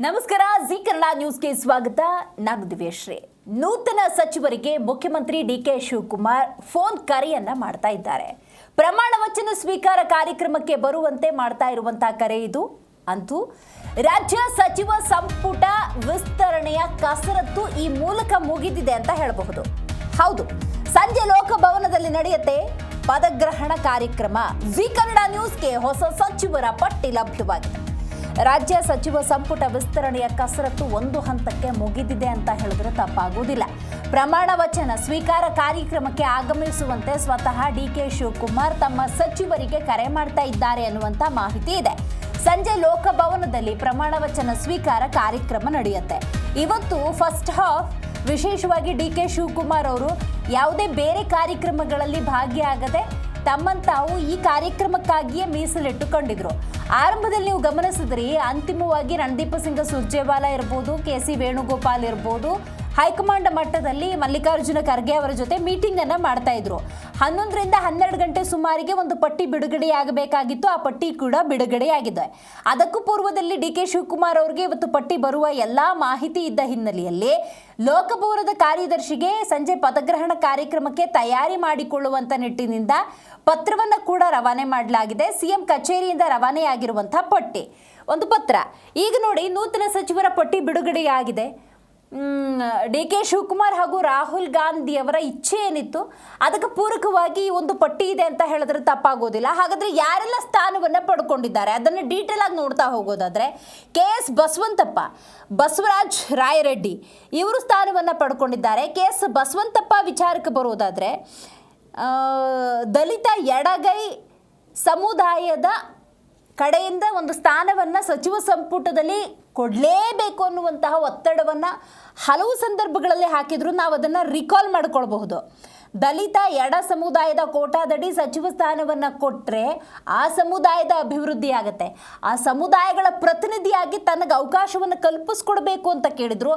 ನಮಸ್ಕಾರ, ಜಿ ಕನ್ನಡ ನ್ಯೂಸ್ಗೆ ಸ್ವಾಗತ. ನಾನು ದಿವ್ಯಶ್ರೀ. ನೂತನ ಸಚಿವರಿಗೆ ಮುಖ್ಯಮಂತ್ರಿ ಡಿಕೆ ಶಿವಕುಮಾರ್ ಫೋನ್ ಕರೆಯನ್ನ ಮಾಡ್ತಾ ಇದ್ದಾರೆ. ಪ್ರಮಾಣ ವಚನ ಸ್ವೀಕಾರ ಕಾರ್ಯಕ್ರಮಕ್ಕೆ ಬರುವಂತೆ ಮಾಡ್ತಾ ಇರುವಂತಹ ಕರೆ ಇದು. ಅಂತೂ ರಾಜ್ಯ ಸಚಿವ ಸಂಪುಟ ವಿಸ್ತರಣೆಯ ಕಸರತ್ತು ಈ ಮೂಲಕ ಮುಗಿದಿದೆ ಅಂತ ಹೇಳಬಹುದು. ಹೌದು, ಸಂಜೆ ಲೋಕಭವನದಲ್ಲಿ ನಡೆಯುತ್ತೆ ಪದಗ್ರಹಣ ಕಾರ್ಯಕ್ರಮ. ಜಿ ಕನ್ನಡ ನ್ಯೂಸ್ಗೆ ಹೊಸ ಸಚಿವರ ಪಟ್ಟಿ ಲಭ್ಯವಾಗಿದೆ. ರಾಜ್ಯ ಸಚಿವ ಸಂಪುಟ ವಿಸ್ತರಣೆಯ ಕಸರತ್ತು ಒಂದು ಹಂತಕ್ಕೆ ಮುಗಿದಿದೆ ಅಂತ ಹೇಳಿದ್ರೆ ತಪ್ಪಾಗುವುದಿಲ್ಲ. ಪ್ರಮಾಣ ವಚನ ಸ್ವೀಕಾರ ಕಾರ್ಯಕ್ರಮಕ್ಕೆ ಆಗಮಿಸುವಂತೆ ಸ್ವತಃ ಡಿಕೆ ಶಿವಕುಮಾರ್ ತಮ್ಮ ಸಚಿವರಿಗೆ ಕರೆ ಮಾಡ್ತಾ ಇದ್ದಾರೆ ಅನ್ನುವಂಥ ಮಾಹಿತಿ ಇದೆ. ಸಂಜೆ ಲೋಕಭವನದಲ್ಲಿ ಪ್ರಮಾಣ ವಚನ ಸ್ವೀಕಾರ ಕಾರ್ಯಕ್ರಮ ನಡೆಯುತ್ತೆ. ಇವತ್ತು ಫಸ್ಟ್ ಹಾಫ್ ವಿಶೇಷವಾಗಿ ಡಿಕೆ ಶಿವಕುಮಾರ್ ಅವರು ಯಾವುದೇ ಬೇರೆ ಕಾರ್ಯಕ್ರಮಗಳಲ್ಲಿ ಭಾಗಿಯಾಗದೆ ತಮ್ಮಂತಾವು ಈ ಕಾರ್ಯಕ್ರಮಕ್ಕಾಗಿಯೇ ಮೀಸಲಿಟ್ಟುಕೊಂಡಿದ್ರು. ಆರಂಭದಲ್ಲಿ ನೀವು ಗಮನಿಸಿದ್ರಿ, ಅಂತಿಮವಾಗಿ ರಣದೀಪ್ ಸಿಂಗ್ ಸುರ್ಜೇವಾಲಾ ಇರ್ಬೋದು, KC ವೇಣುಗೋಪಾಲ್ ಇರ್ಬೋದು, ಹೈಕಮಾಂಡ್ ಮಟ್ಟದಲ್ಲಿ ಮಲ್ಲಿಕಾರ್ಜುನ ಖರ್ಗೆ ಅವರ ಜೊತೆ ಮೀಟಿಂಗ್ ಅನ್ನ ಮಾಡ್ತಾ ಇದ್ರು. 11ರಿಂದ 12 ಗಂಟೆ ಸುಮಾರಿಗೆ ಒಂದು ಪಟ್ಟಿ ಬಿಡುಗಡೆಯಾಗಬೇಕಾಗಿತ್ತು. ಆ ಪಟ್ಟಿ ಕೂಡ ಬಿಡುಗಡೆಯಾಗಿದೆ. ಅದಕ್ಕೂ ಪೂರ್ವದಲ್ಲಿ ಡಿಕೆ ಶಿವಕುಮಾರ್ ಅವರಿಗೆ ಇವತ್ತು ಪಟ್ಟಿ ಬರುವ ಎಲ್ಲಾ ಮಾಹಿತಿ ಇದ್ದ ಹಿನ್ನೆಲೆಯಲ್ಲಿ ಲೋಕಭವನದ ಕಾರ್ಯದರ್ಶಿಗೆ ಸಂಜೆ ಪದಗ್ರಹಣ ಕಾರ್ಯಕ್ರಮಕ್ಕೆ ತಯಾರಿ ಮಾಡಿಕೊಳ್ಳುವಂತ ನಿಟ್ಟಿನಿಂದ ಪತ್ರವನ್ನು ಕೂಡ ರವಾನೆ ಮಾಡಲಾಗಿದೆ. ಸಿಎಂ ಕಚೇರಿಯಿಂದ ರವಾನೆಯಾಗಿರುವಂತಹ ಪಟ್ಟಿ ಒಂದು ಪತ್ರ. ಈಗ ನೋಡಿ, ನೂತನ ಸಚಿವರ ಪಟ್ಟಿ ಬಿಡುಗಡೆಯಾಗಿದೆ. ಡಿಕೆ ಶಿವಕುಮಾರ್ ಹಾಗೂ ರಾಹುಲ್ ಗಾಂಧಿ ಅವರ ಇಚ್ಛೆ ಏನಿತ್ತು ಅದಕ್ಕೆ ಪೂರಕವಾಗಿ ಒಂದು ಪಟ್ಟಿ ಇದೆ ಅಂತ ಹೇಳಿದ್ರೆ ತಪ್ಪಾಗೋದಿಲ್ಲ. ಹಾಗಾದ್ರೆ ಯಾರೆಲ್ಲ ಸ್ಥಾನವನ್ನು ಪಡ್ಕೊಂಡಿದ್ದಾರೆ ಅದನ್ನು ಡೀಟೇಲ್ ಆಗಿ ನೋಡ್ತಾ ಹೋಗೋದಾದ್ರೆ, KS ಬಸವಂತಪ್ಪ, ಬಸವರಾಜ್ ರಾಯರೆಡ್ಡಿ ಇವರು ಸ್ಥಾನವನ್ನು ಪಡ್ಕೊಂಡಿದ್ದಾರೆ. KS ಬಸವಂತಪ್ಪ ವಿಚಾರಕ್ಕೆ ಬರೋದಾದ್ರೆ, ದಲಿತ ಎಡಗೈ ಸಮುದಾಯದ ಕಡೆಯಿಂದ ಒಂದು ಸ್ಥಾನವನ್ನು ಸಚಿವ ಸಂಪುಟದಲ್ಲಿ ಕೊಡಲೇಬೇಕು ಅನ್ನುವಂತಹ ಒತ್ತಡವನ್ನು ಹಲವು ಸಂದರ್ಭಗಳಲ್ಲಿ ಹಾಕಿದ್ರು. ನಾವು ಅದನ್ನು ರಿಕಾಲ್ ಮಾಡ್ಕೊಳ್ಬಹುದು. ದಲಿತ ಎಡ ಸಮುದಾಯದ ಕೋಟಾದಡಿ ಸಚಿವ ಸ್ಥಾನವನ್ನು ಕೊಟ್ಟರೆ ಆ ಸಮುದಾಯದ ಅಭಿವೃದ್ಧಿ ಆಗುತ್ತೆ. ಆ ಸಮುದಾಯಗಳ ಪ್ರತಿನಿಧಿಯಾಗಿ ತನಗೆ ಅವಕಾಶವನ್ನು ಕಲ್ಪಿಸ್ಕೊಡ್ಬೇಕು ಅಂತ ಕೇಳಿದ್ರು.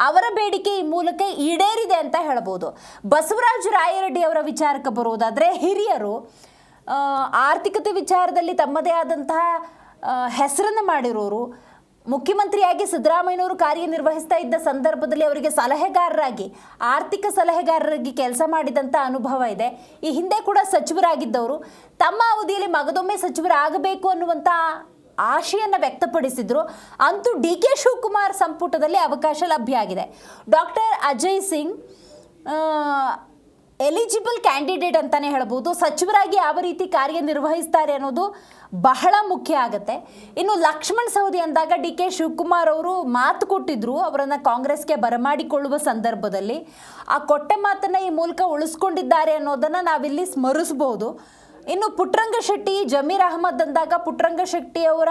ಅವರ ಬೇಡಿಕೆ ಈ ಮೂಲಕ ಈಡೇರಿದೆ ಅಂತ ಹೇಳ್ಬೋದು. ಬಸವರಾಜ ರಾಯರೆಡ್ಡಿ ಅವರ ವಿಚಾರಕ್ಕೆ ಬರುವುದಾದರೆ, ಹಿರಿಯರು ಆರ್ಥಿಕತೆ ವಿಚಾರದಲ್ಲಿ ತಮ್ಮದೇ ಆದಂತಹ ಹೆಸರನ್ನು ಮಾಡಿರೋರು. ಮುಖ್ಯಮಂತ್ರಿಯಾಗಿ ಸಿದ್ದರಾಮಯ್ಯನವರು ಕಾರ್ಯನಿರ್ವಹಿಸ್ತಾ ಇದ್ದ ಸಂದರ್ಭದಲ್ಲಿ ಅವರಿಗೆ ಸಲಹೆಗಾರರಾಗಿ, ಆರ್ಥಿಕ ಸಲಹೆಗಾರರಾಗಿ ಕೆಲಸ ಮಾಡಿದಂಥ ಅನುಭವ ಇದೆ. ಈ ಹಿಂದೆ ಕೂಡ ಸಚಿವರಾಗಿದ್ದವರು. ತಮ್ಮ ಅವಧಿಯಲ್ಲಿ ಮಗದೊಮ್ಮೆ ಸಚಿವರಾಗಬೇಕು ಅನ್ನುವಂಥ ಆಶೆಯನ್ನು ವ್ಯಕ್ತಪಡಿಸಿದ್ರು. ಅಂತೂ DK ಶಿವಕುಮಾರ್ ಸಂಪುಟದಲ್ಲಿ ಅವಕಾಶ ಲಭ್ಯ ಆಗಿದೆ. Doctor Ajay Singh eligible candidate ಅಂತಾನೆ ಹೇಳ್ಬೋದು. ಸಚಿವರಾಗಿ ಯಾವ ರೀತಿ ಕಾರ್ಯನಿರ್ವಹಿಸ್ತಾರೆ ಅನ್ನೋದು ಬಹಳ ಮುಖ್ಯ ಆಗುತ್ತೆ. ಇನ್ನು ಲಕ್ಷ್ಮಣ್ ಸವದಿ ಅಂದಾಗ DK ಶಿವಕುಮಾರ್ ಅವರು ಮಾತು ಕೊಟ್ಟಿದ್ರು ಅವರನ್ನು ಕಾಂಗ್ರೆಸ್ಗೆ ಬರಮಾಡಿಕೊಳ್ಳುವ ಸಂದರ್ಭದಲ್ಲಿ. ಆ ಕೊಟ್ಟ ಮಾತನ್ನು ಈ ಮೂಲಕ ಉಳಿಸ್ಕೊಂಡಿದ್ದಾರೆ ಅನ್ನೋದನ್ನು ನಾವಿಲ್ಲಿ ಸ್ಮರಿಸ್ಬೋದು. ಇನ್ನು ಪುಟ್ಟರಂಗ ಶೆಟ್ಟಿ, ಜಮೀರ್ ಅಹಮದ್ ಅಂದಾಗ ಪುಟ್ಟರಂಗ ಶೆಟ್ಟಿ ಅವರ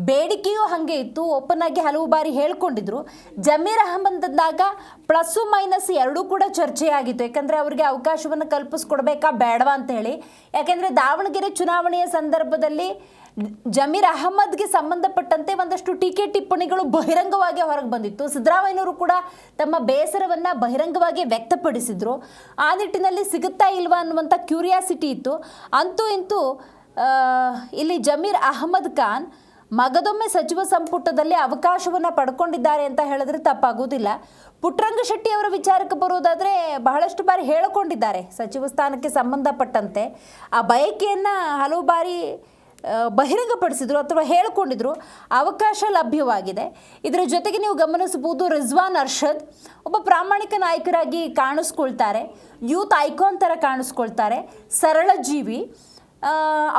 ಬೇಡಿಕೆಯೂ ಹಾಗೆ ಇತ್ತು. ಓಪನ್ ಆಗಿ ಹಲವು ಬಾರಿ ಹೇಳ್ಕೊಂಡಿದ್ರು. ಜಮೀರ್ ಅಹಮದ್ ಅಂದಾಗ ಪ್ಲಸ್ಸು ಮೈನಸ್ ಎರಡೂ ಕೂಡ ಚರ್ಚೆಯಾಗಿತ್ತು. ಯಾಕಂದರೆ ಅವರಿಗೆ ಅವಕಾಶವನ್ನು ಕಲ್ಪಿಸ್ಕೊಡ್ಬೇಕಾ ಬೇಡವಾ ಅಂತ ಹೇಳಿ. ಯಾಕೆಂದರೆ ದಾವಣಗೆರೆ ಚುನಾವಣೆಯ ಸಂದರ್ಭದಲ್ಲಿ ಜಮೀರ್ ಅಹಮದ್ಗೆ ಸಂಬಂಧಪಟ್ಟಂತೆ ಒಂದಷ್ಟು ಟೀಕೆ ಟಿಪ್ಪಣಿಗಳು ಬಹಿರಂಗವಾಗಿ ಹೊರಗೆ ಬಂದಿತ್ತು. ಸಿದ್ದರಾಮಯ್ಯನವರು ಕೂಡ ತಮ್ಮ ಬೇಸರವನ್ನು ಬಹಿರಂಗವಾಗಿ ವ್ಯಕ್ತಪಡಿಸಿದ್ರು. ಆ ನಿಟ್ಟಿನಲ್ಲಿ ಸಿಗುತ್ತಾ ಇಲ್ವಾ ಅನ್ನುವಂಥ ಕ್ಯೂರಿಯಾಸಿಟಿ ಇತ್ತು. ಅಂತೂ ಇಂತೂ ಇಲ್ಲಿ ಜಮೀರ್ ಅಹಮದ್ ಖಾನ್ ಮಗದೊಮ್ಮೆ ಸಚಿವ ಸಂಪುಟದಲ್ಲಿ ಅವಕಾಶವನ್ನು ಪಡ್ಕೊಂಡಿದ್ದಾರೆ ಅಂತ ಹೇಳಿದ್ರೆ ತಪ್ಪಾಗೋದಿಲ್ಲ. ಪುಟ್ಟರಂಗ ಶೆಟ್ಟಿ ಅವರ ವಿಚಾರಕ್ಕೆ ಬರೋದಾದರೆ, ಬಹಳಷ್ಟು ಬಾರಿ ಹೇಳಿಕೊಂಡಿದ್ದಾರೆ ಸಚಿವ ಸ್ಥಾನಕ್ಕೆ ಸಂಬಂಧಪಟ್ಟಂತೆ. ಆ ಬಯಕೆಯನ್ನು ಹಲವು ಬಾರಿ ಬಹಿರಂಗಪಡಿಸಿದ್ರು ಅಥವಾ ಹೇಳಿಕೊಂಡಿದ್ರು. ಅವಕಾಶ ಲಭ್ಯವಾಗಿದೆ. ಇದರ ಜೊತೆಗೆ ನೀವು ಗಮನಿಸಬಹುದು, ರಿಜ್ವಾನ್ ಅರ್ಷದ್ ಒಬ್ಬ ಪ್ರಾಮಾಣಿಕ ನಾಯಕರಾಗಿ ಕಾಣಿಸ್ಕೊಳ್ತಾರೆ. ಯೂತ್ ಐಕಾನ್ ಥರ ಕಾಣಿಸ್ಕೊಳ್ತಾರೆ. ಸರಳ ಜೀವಿ,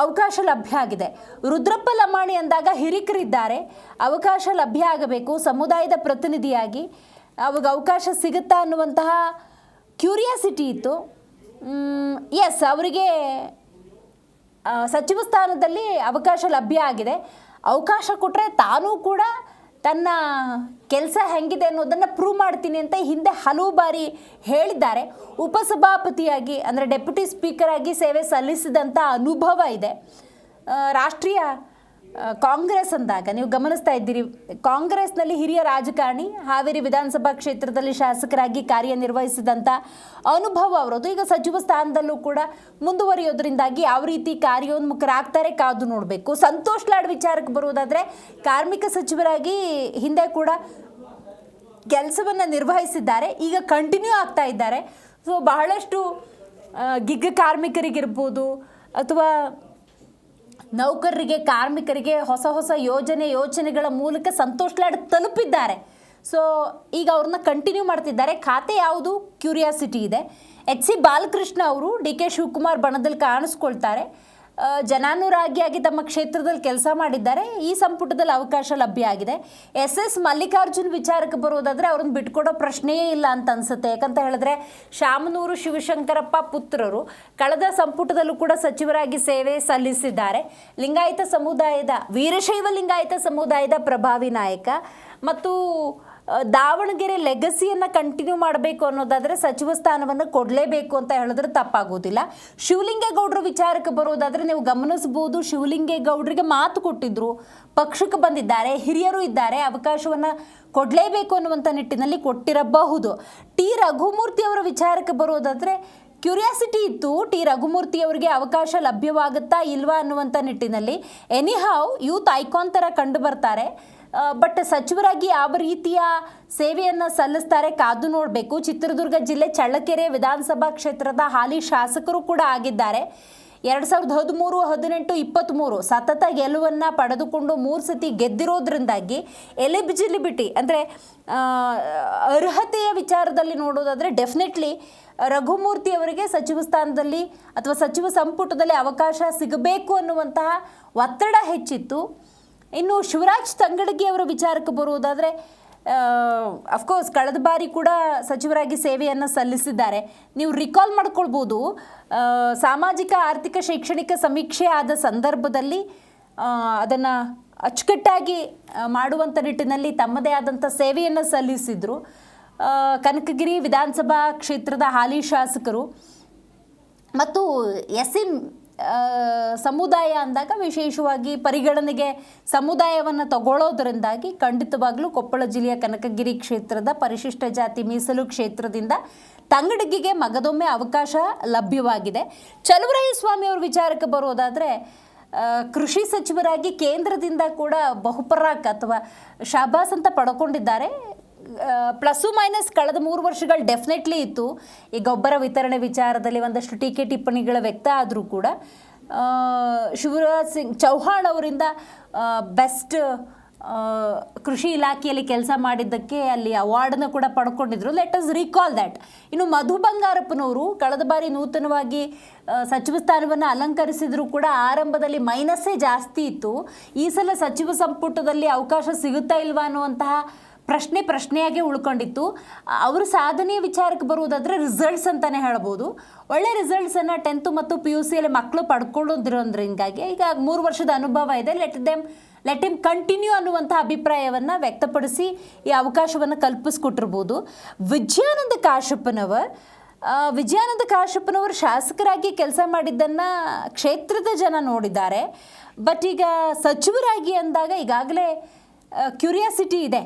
ಅವಕಾಶ ಲಭ್ಯ ಆಗಿದೆ. ರುದ್ರಪ್ಪ ಲಮಾಣಿ ಅಂದಾಗ ಹಿರಿಕರಿದ್ದಾರೆ, ಅವಕಾಶ ಲಭ್ಯ ಆಗಬೇಕು. ಸಮುದಾಯದ ಪ್ರತಿನಿಧಿಯಾಗಿ ಅವಾಗ ಅವಕಾಶ ಸಿಗುತ್ತಾ ಅನ್ನುವಂತಹ ಕ್ಯೂರಿಯಾಸಿಟಿ ಇತ್ತು. ಎಸ್, ಅವರಿಗೆ ಸಚಿವ ಸ್ಥಾನದಲ್ಲಿ ಅವಕಾಶ ಲಭ್ಯ ಆಗಿದೆ. ಅವಕಾಶ ಕೊಟ್ಟರೆ ತಾನೂ ಕೂಡ ತನ್ನ ಕೆಲಸ ಹೆಂಗಿದೆ ಅನ್ನೋದನ್ನು ಪ್ರೂವ್ ಮಾಡ್ತೀನಿ ಅಂತ ಹಿಂದೆ ಹಲವು ಬಾರಿ ಹೇಳಿದ್ದಾರೆ. ಉಪಸಭಾಪತಿಯಾಗಿ ಅಂದರೆ ಡೆಪ್ಯೂಟಿ ಸ್ಪೀಕರ್ ಆಗಿ ಸೇವೆ ಸಲ್ಲಿಸಿದಂಥ ಅನುಭವ ಇದೆ. ರಾಷ್ಟ್ರೀಯ ಕಾಂಗ್ರೆಸ್ ಅಂದಾಗ ನೀವು ಗಮನಿಸ್ತಾ ಇದ್ದೀರಿ, ಕಾಂಗ್ರೆಸ್ನಲ್ಲಿ ಹಿರಿಯ ರಾಜಕಾರಣಿ, ಹಾವೇರಿ ವಿಧಾನಸಭಾ ಕ್ಷೇತ್ರದಲ್ಲಿ ಶಾಸಕರಾಗಿ ಕಾರ್ಯನಿರ್ವಹಿಸಿದಂಥ ಅನುಭವ ಅವರದು. ಈಗ ಸಚಿವ ಸ್ಥಾನದಲ್ಲೂ ಕೂಡ ಮುಂದುವರಿಯೋದ್ರಿಂದಾಗಿ ಯಾವ ರೀತಿ ಕಾರ್ಯೋನ್ಮುಖರಾಗ್ತಾರೆ ಕಾದು ನೋಡಬೇಕು. ಸಂತೋಷ್ ಲಾಡ್ ವಿಚಾರಕ್ಕೆ ಬರುವುದಾದರೆ ಕಾರ್ಮಿಕ ಸಚಿವರಾಗಿ ಹಿಂದೆ ಕೂಡ ಕೆಲಸವನ್ನು ನಿರ್ವಹಿಸಿದ್ದಾರೆ, ಈಗ ಕಂಟಿನ್ಯೂ ಆಗ್ತಾ ಇದ್ದಾರೆ. ಸೊ ಬಹಳಷ್ಟು ಗಿಗ್ ಕಾರ್ಮಿಕರಿಗಿರ್ಬೋದು ಅಥವಾ ನೌಕರರಿಗೆ, ಕಾರ್ಮಿಕರಿಗೆ ಹೊಸ ಹೊಸ ಯೋಚನೆಗಳ ಮೂಲಕ ಸಂತೋಷ್ ಲಾಡ್ ತಲುಪಿದ್ದಾರೆ. ಸೊ ಈಗ ಅವ್ರನ್ನ ಕಂಟಿನ್ಯೂ ಮಾಡ್ತಿದ್ದಾರೆ. ಖಾತೆ ಯಾವುದು? ಕ್ಯೂರಿಯಾಸಿಟಿ ಇದೆ. ಎಚ್ ಸಿ ಬಾಲಕೃಷ್ಣ ಅವರು ಡಿ ಕೆ ಶಿವಕುಮಾರ್ ಬಣದಲ್ಲಿ ಕಾಣಿಸ್ಕೊಳ್ತಾರೆ. ಜನಾನುರಾಗಿಯಾಗಿ ತಮ್ಮ ಕ್ಷೇತ್ರದಲ್ಲಿ ಕೆಲಸ ಮಾಡಿದ್ದಾರೆ. ಈ ಸಂಪುಟದಲ್ಲಿ ಅವಕಾಶ ಲಭ್ಯ ಆಗಿದೆ. ಎಸ್ ಎಸ್ ಮಲ್ಲಿಕಾರ್ಜುನ್ ವಿಚಾರಕ್ಕೆ ಬರೋದಾದರೆ ಅವ್ರನ್ನ ಬಿಟ್ಕೊಡೋ ಪ್ರಶ್ನೆಯೇ ಇಲ್ಲ ಅಂತ ಅನ್ಸುತ್ತೆ. ಯಾಕಂತ ಹೇಳಿದ್ರೆ ಶಾಮನೂರು ಶಿವಶಂಕರಪ್ಪ ಪುತ್ರರು ಕಳೆದ ಸಂಪುಟದಲ್ಲೂ ಕೂಡ ಸಚಿವರಾಗಿ ಸೇವೆ ಸಲ್ಲಿಸಿದ್ದಾರೆ. ಲಿಂಗಾಯತ ಸಮುದಾಯದ, ವೀರಶೈವ ಲಿಂಗಾಯತ ಸಮುದಾಯದ ಪ್ರಭಾವಿ ನಾಯಕ ಮತ್ತು ದಾವಣಗೆರೆ ಲೆಗಸಿಯನ್ನು ಕಂಟಿನ್ಯೂ ಮಾಡಬೇಕು ಅನ್ನೋದಾದರೆ ಸಚಿವ ಸ್ಥಾನವನ್ನು ಕೊಡಲೇಬೇಕು ಅಂತ ಹೇಳಿದ್ರೆ ತಪ್ಪಾಗೋದಿಲ್ಲ. ಶಿವಲಿಂಗೇಗೌಡರ ವಿಚಾರಕ್ಕೆ ಬರೋದಾದರೆ ನೀವು ಗಮನಿಸ್ಬೋದು, ಶಿವಲಿಂಗೇಗೌಡರಿಗೆ ಮಾತು ಕೊಟ್ಟಿದ್ರು, ಪಕ್ಷಕ್ಕೆ ಬಂದಿದ್ದಾರೆ, ಹಿರಿಯರು ಇದ್ದಾರೆ, ಅವಕಾಶವನ್ನು ಕೊಡಲೇಬೇಕು ಅನ್ನುವಂಥ ನಿಟ್ಟಿನಲ್ಲಿ ಕೊಟ್ಟಿರಬಹುದು. ಟಿ ರಘುಮೂರ್ತಿ ಅವರ ವಿಚಾರಕ್ಕೆ ಬರೋದಾದರೆ ಕ್ಯೂರಿಯಾಸಿಟಿ ಇತ್ತು, ಟಿ ರಘುಮೂರ್ತಿ ಅವರಿಗೆ ಅವಕಾಶ ಲಭ್ಯವಾಗುತ್ತಾ ಇಲ್ವಾ ಅನ್ನುವಂಥ ನಿಟ್ಟಿನಲ್ಲಿ. ಎನಿಹಾವ್ ಯೂತ್ ಐಕಾನ್ ಥರ ಕಂಡು ಬರ್ತಾರೆ. ಬಟ್ ಸಚಿವರಾಗಿ ಯಾವ ರೀತಿಯ ಸೇವೆಯನ್ನು ಸಲ್ಲಿಸ್ತಾರೆ ಕಾದು ನೋಡಬೇಕು. ಚಿತ್ರದುರ್ಗ ಜಿಲ್ಲೆ ಚಳ್ಳಕೆರೆ ವಿಧಾನಸಭಾ ಕ್ಷೇತ್ರದ ಹಾಲಿ ಶಾಸಕರು ಕೂಡ ಆಗಿದ್ದಾರೆ. 2013, 18, 23 ಸತತ ಗೆಲುವನ್ನು ಪಡೆದುಕೊಂಡು 3 ಸತಿ ಗೆದ್ದಿರೋದ್ರಿಂದಾಗಿ ಎಲಿಜಿಬಿಲಿಟಿ ಅಂದರೆ ಅರ್ಹತೆಯ ವಿಚಾರದಲ್ಲಿ ನೋಡೋದಾದರೆ ಡೆಫಿನೆಟ್ಲಿ ರಘುಮೂರ್ತಿ ಅವರಿಗೆ ಸಚಿವ ಸ್ಥಾನದಲ್ಲಿ ಅಥವಾ ಸಚಿವ ಸಂಪುಟದಲ್ಲಿ ಅವಕಾಶ ಸಿಗಬೇಕು ಅನ್ನುವಂತಹ ಒತ್ತಡ ಹೆಚ್ಚಿತ್ತು. ಇನ್ನು ಶಿವರಾಜ್ ತಂಗಡಗಿ ಅವರ ವಿಚಾರಕ್ಕೆ ಬರುವುದಾದರೆ ಅಫ್ಕೋರ್ಸ್ ಕಳೆದ ಬಾರಿ ಕೂಡ ಸಚಿವರಾಗಿ ಸೇವೆಯನ್ನು ಸಲ್ಲಿಸಿದ್ದಾರೆ. ನೀವು ರಿಕಾಲ್ ಮಾಡ್ಕೊಳ್ಬೋದು, ಸಾಮಾಜಿಕ ಆರ್ಥಿಕ ಶೈಕ್ಷಣಿಕ ಸಮೀಕ್ಷೆ ಆದ ಸಂದರ್ಭದಲ್ಲಿ ಅದನ್ನು ಅಚ್ಚುಕಟ್ಟಾಗಿ ಮಾಡುವಂಥ ನಿಟ್ಟಿನಲ್ಲಿ ತಮ್ಮದೇ ಆದಂಥ ಸೇವೆಯನ್ನು ಸಲ್ಲಿಸಿದರು. ಕನಕಗಿರಿ ವಿಧಾನಸಭಾ ಕ್ಷೇತ್ರದ ಹಾಲಿ ಶಾಸಕರು ಮತ್ತು ಎಸ್ ಸಿ ಸಮುದಾಯ ಅಂದಾಗ ವಿಶೇಷವಾಗಿ ಪರಿಗಣನೆಗೆ ಸಮುದಾಯವನ್ನು ತಗೊಳ್ಳೋದರಿಂದಾಗಿ ಖಂಡಿತವಾಗ್ಲೂ ಕೊಪ್ಪಳ ಜಿಲ್ಲೆಯ ಕನಕಗಿರಿ ಕ್ಷೇತ್ರದ ಪರಿಶಿಷ್ಟ ಜಾತಿ ಮೀಸಲು ಕ್ಷೇತ್ರದಿಂದ ತಂಗಡಗಿಗೆ ಮಗದೊಮ್ಮೆ ಅವಕಾಶ ಲಭ್ಯವಾಗಿದೆ. ಚಲುವರಾಯಸ್ವಾಮಿ ಅವ್ರ ವಿಚಾರಕ್ಕೆ ಬರೋದಾದರೆ ಕೃಷಿ ಸಚಿವರಾಗಿ ಕೇಂದ್ರದಿಂದ ಕೂಡ ಬಹುಪರಾಕ್ ಅಥವಾ ಶಾಬಾಸ್ ಅಂತ ಪಡ್ಕೊಂಡಿದ್ದಾರೆ. ಪ್ಲಸ್ಸು ಮೈನಸ್ ಕಳೆದ 3 ವರ್ಷಗಳು ಡೆಫಿನೆಟ್ಲಿ ಇತ್ತು. ಈ ಗೊಬ್ಬರ ವಿತರಣೆ ವಿಚಾರದಲ್ಲಿ ಒಂದಷ್ಟು ಟೀಕೆ ಟಿಪ್ಪಣಿಗಳ ವ್ಯಕ್ತ ಆದರೂ ಕೂಡ ಶಿವರಾಜ್ ಸಿಂಗ್ ಚೌಹಾಣ್ ಅವರಿಂದ ಬೆಸ್ಟ್ ಕೃಷಿ ಇಲಾಖೆಯಲ್ಲಿ ಕೆಲಸ ಮಾಡಿದ್ದಕ್ಕೆ ಅಲ್ಲಿ ಅವಾರ್ಡನ್ನು ಕೂಡ ಪಡ್ಕೊಂಡಿದ್ರು. Let us recall that. ಇನ್ನು ಮಧು ಬಂಗಾರಪ್ಪನವರು ಕಳೆದ ಬಾರಿ ನೂತನವಾಗಿ ಸಚಿವ ಸ್ಥಾನವನ್ನು ಅಲಂಕರಿಸಿದರೂ ಕೂಡ ಆರಂಭದಲ್ಲಿ ಮೈನಸ್ಸೇ ಜಾಸ್ತಿ ಇತ್ತು. ಈ ಸಲ ಸಚಿವ ಸಂಪುಟದಲ್ಲಿ ಅವಕಾಶ ಸಿಗುತ್ತಾ ಇಲ್ವಾ ಅನ್ನುವಂತಹ ಪ್ರಶ್ನೆಯಾಗಿ ಉಳ್ಕೊಂಡಿತ್ತು. ಅವರು ಸಾಧನೆಯ ವಿಚಾರಕ್ಕೆ ಬರುವುದಾದರೆ ರಿಸಲ್ಟ್ಸ್ ಅಂತಲೇ ಹೇಳ್ಬೋದು. ಒಳ್ಳೆ ರಿಸಲ್ಟ್ಸನ್ನು 10th ಮತ್ತು PUCಯಲ್ಲಿ ಮಕ್ಕಳು ಪಡ್ಕೊಳ್ಳೋದ್ರಿಂದಾಗಿ ಈಗ 3 ವರ್ಷದ ಅನುಭವ ಇದೆ. ಲೆಟ್ ಹಿಮ್ ಕಂಟಿನ್ಯೂ ಅನ್ನುವಂಥ ಅಭಿಪ್ರಾಯವನ್ನು ವ್ಯಕ್ತಪಡಿಸಿ ಈ ಅವಕಾಶವನ್ನು ಕಲ್ಪಿಸ್ಕೊಟ್ಟಿರ್ಬೋದು. ವಿಜಯಾನಂದ ಕಾಶಪ್ಪನವರು ಶಾಸಕರಾಗಿ ಕೆಲಸ ಮಾಡಿದ್ದನ್ನು ಕ್ಷೇತ್ರದ ಜನ ನೋಡಿದ್ದಾರೆ. ಬಟ್ ಈಗ ಸಚಿವರಾಗಿ ಅಂದಾಗ ಈಗಾಗಲೇ ಕ್ಯೂರಿಯಾಸಿಟಿ ಇದೆ.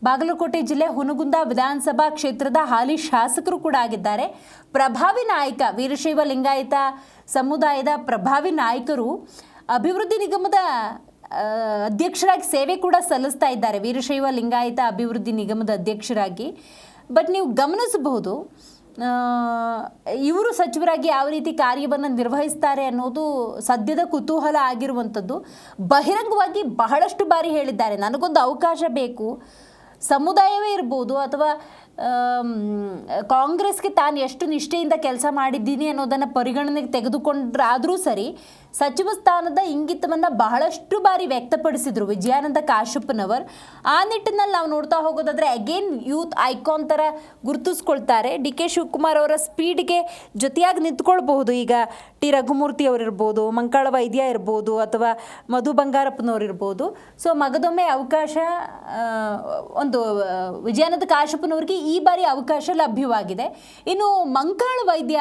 ಬಾಗಲಕೋಟೆ ಜಿಲ್ಲೆ ಹುನಗುಂದ ವಿಧಾನಸಭಾ ಕ್ಷೇತ್ರದ ಹಾಲಿ ಶಾಸಕರು ಕೂಡ ಆಗಿದ್ದಾರೆ. ಪ್ರಭಾವಿ ನಾಯಕ, ವೀರಶೈವ ಲಿಂಗಾಯತ ಸಮುದಾಯದ ಪ್ರಭಾವಿ ನಾಯಕರು ಅಭಿವೃದ್ಧಿ ನಿಗಮದ ಅಧ್ಯಕ್ಷರಾಗಿ ಸೇವೆ ಕೂಡ ಸಲ್ಲಿಸ್ತಾ ಇದ್ದಾರೆ, ವೀರಶೈವ ಲಿಂಗಾಯತ ಅಭಿವೃದ್ಧಿ ನಿಗಮದ ಅಧ್ಯಕ್ಷರಾಗಿ. ಬಟ್ ನೀವು ಗಮನಿಸಬಹುದು ಇವರು ಸಚಿವರಾಗಿ ಯಾವ ರೀತಿ ಕಾರ್ಯವನ್ನು ನಿರ್ವಹಿಸ್ತಾರೆ ಅನ್ನೋದು ಸದ್ಯದ ಕುತೂಹಲ ಆಗಿರುವಂಥದ್ದು. ಬಹಿರಂಗವಾಗಿ ಬಹಳಷ್ಟು ಬಾರಿ ಹೇಳಿದ್ದಾರೆ, ನನಗೊಂದು ಅವಕಾಶ ಬೇಕು, ಸಮುದಾಯವೇ ಇರ್ಬೋದು ಅಥವಾ ಕಾಂಗ್ರೆಸ್ಗೆ ತಾನು ಎಷ್ಟು ನಿಷ್ಠೆಯಿಂದ ಕೆಲಸ ಮಾಡಿದ್ದೀನಿ ಅನ್ನೋದನ್ನು ಪರಿಗಣನೆಗೆ ತೆಗೆದುಕೊಂಡ್ರಾದರೂ ಸರಿ ಸಚಿವ ಸ್ಥಾನದ ಇಂಗಿತವನ್ನು ಬಹಳಷ್ಟು ಬಾರಿ ವ್ಯಕ್ತಪಡಿಸಿದರು ವಿಜಯಾನಂದ ಕಾಶಪ್ಪನವರು. ಆ ನಿಟ್ಟಿನಲ್ಲಿ ನಾವು ನೋಡ್ತಾ ಹೋಗೋದಾದರೆ ಅಗೇನ್ ಯೂತ್ ಐಕಾನ್ ಥರ ಗುರುತಿಸ್ಕೊಳ್ತಾರೆ. ಡಿ ಕೆ ಶಿವಕುಮಾರ್ ಅವರ ಸ್ಪೀಡ್ಗೆ ಜೊತೆಯಾಗಿ ನಿಂತ್ಕೊಳ್ಬಹುದು. ಈಗ ಟಿ ರಘುಮೂರ್ತಿ ಅವರಿರ್ಬೋದು, ಮಂಕಾಳ ವೈದ್ಯ ಇರ್ಬೋದು ಅಥವಾ ಮಧು ಬಂಗಾರಪ್ಪನವ್ರು ಇರ್ಬೋದು. ಸೊ ಮಗದೊಮ್ಮೆ ಅವಕಾಶ ಒಂದು ವಿಜಯಾನಂದ ಕಾಶಪ್ಪನವ್ರಿಗೆ ಈ ಬಾರಿ ಅವಕಾಶ ಲಭ್ಯವಾಗಿದೆ. ಇನ್ನು ಮಂಕಾಳ ವೈದ್ಯ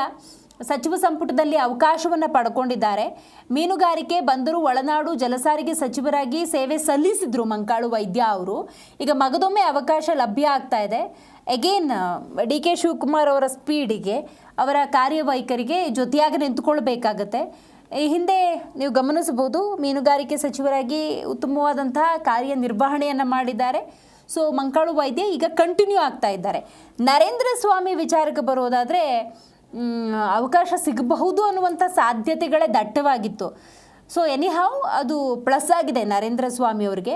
ಸಚಿವ ಸಂಪುಟದಲ್ಲಿ ಅವಕಾಶವನ್ನು ಪಡ್ಕೊಂಡಿದ್ದಾರೆ. ಮೀನುಗಾರಿಕೆ, ಬಂದರು, ಒಳನಾಡು, ಜಲಸಾರಿಗೆ ಸಚಿವರಾಗಿ ಸೇವೆ ಸಲ್ಲಿಸಿದ್ರು ಮಂಕಾಳು ವೈದ್ಯ ಅವರು. ಈಗ ಮಗದೊಮ್ಮೆ ಅವಕಾಶ ಲಭ್ಯ ಆಗ್ತಾ ಇದೆ. ಅಗೇನ್ ಡಿ ಕೆ ಶಿವಕುಮಾರ್ ಅವರ ಸ್ಪೀಡಿಗೆ, ಅವರ ಕಾರ್ಯವೈಖರಿಗೆ ಜೊತೆಯಾಗಿ ನಿಂತುಕೊಳ್ಬೇಕಾಗತ್ತೆ. ಈ ಹಿಂದೆ ನೀವು ಗಮನಿಸಬಹುದು, ಮೀನುಗಾರಿಕೆ ಸಚಿವರಾಗಿ ಉತ್ತಮವಾದಂತಹ ಕಾರ್ಯನಿರ್ವಹಣೆಯನ್ನು ಮಾಡಿದ್ದಾರೆ. ಸೊ ಮಂಕಾಳು ವೈದ್ಯ ಈಗ ಕಂಟಿನ್ಯೂ ಆಗ್ತಾ ಇದ್ದಾರೆ. ನರೇಂದ್ರ ಸ್ವಾಮಿ ವಿಚಾರಕ್ಕೆ ಬರೋದಾದರೆ ಅವಕಾಶ ಸಿಗಬಹುದು ಅನ್ನುವಂಥ ಸಾಧ್ಯತೆಗಳೇ ದಟ್ಟವಾಗಿತ್ತು. ಸೊ ಎನಿಹಾವ್ ಅದು ಪ್ಲಸ್ ಆಗಿದೆ ನರೇಂದ್ರ ಸ್ವಾಮಿ ಅವರಿಗೆ.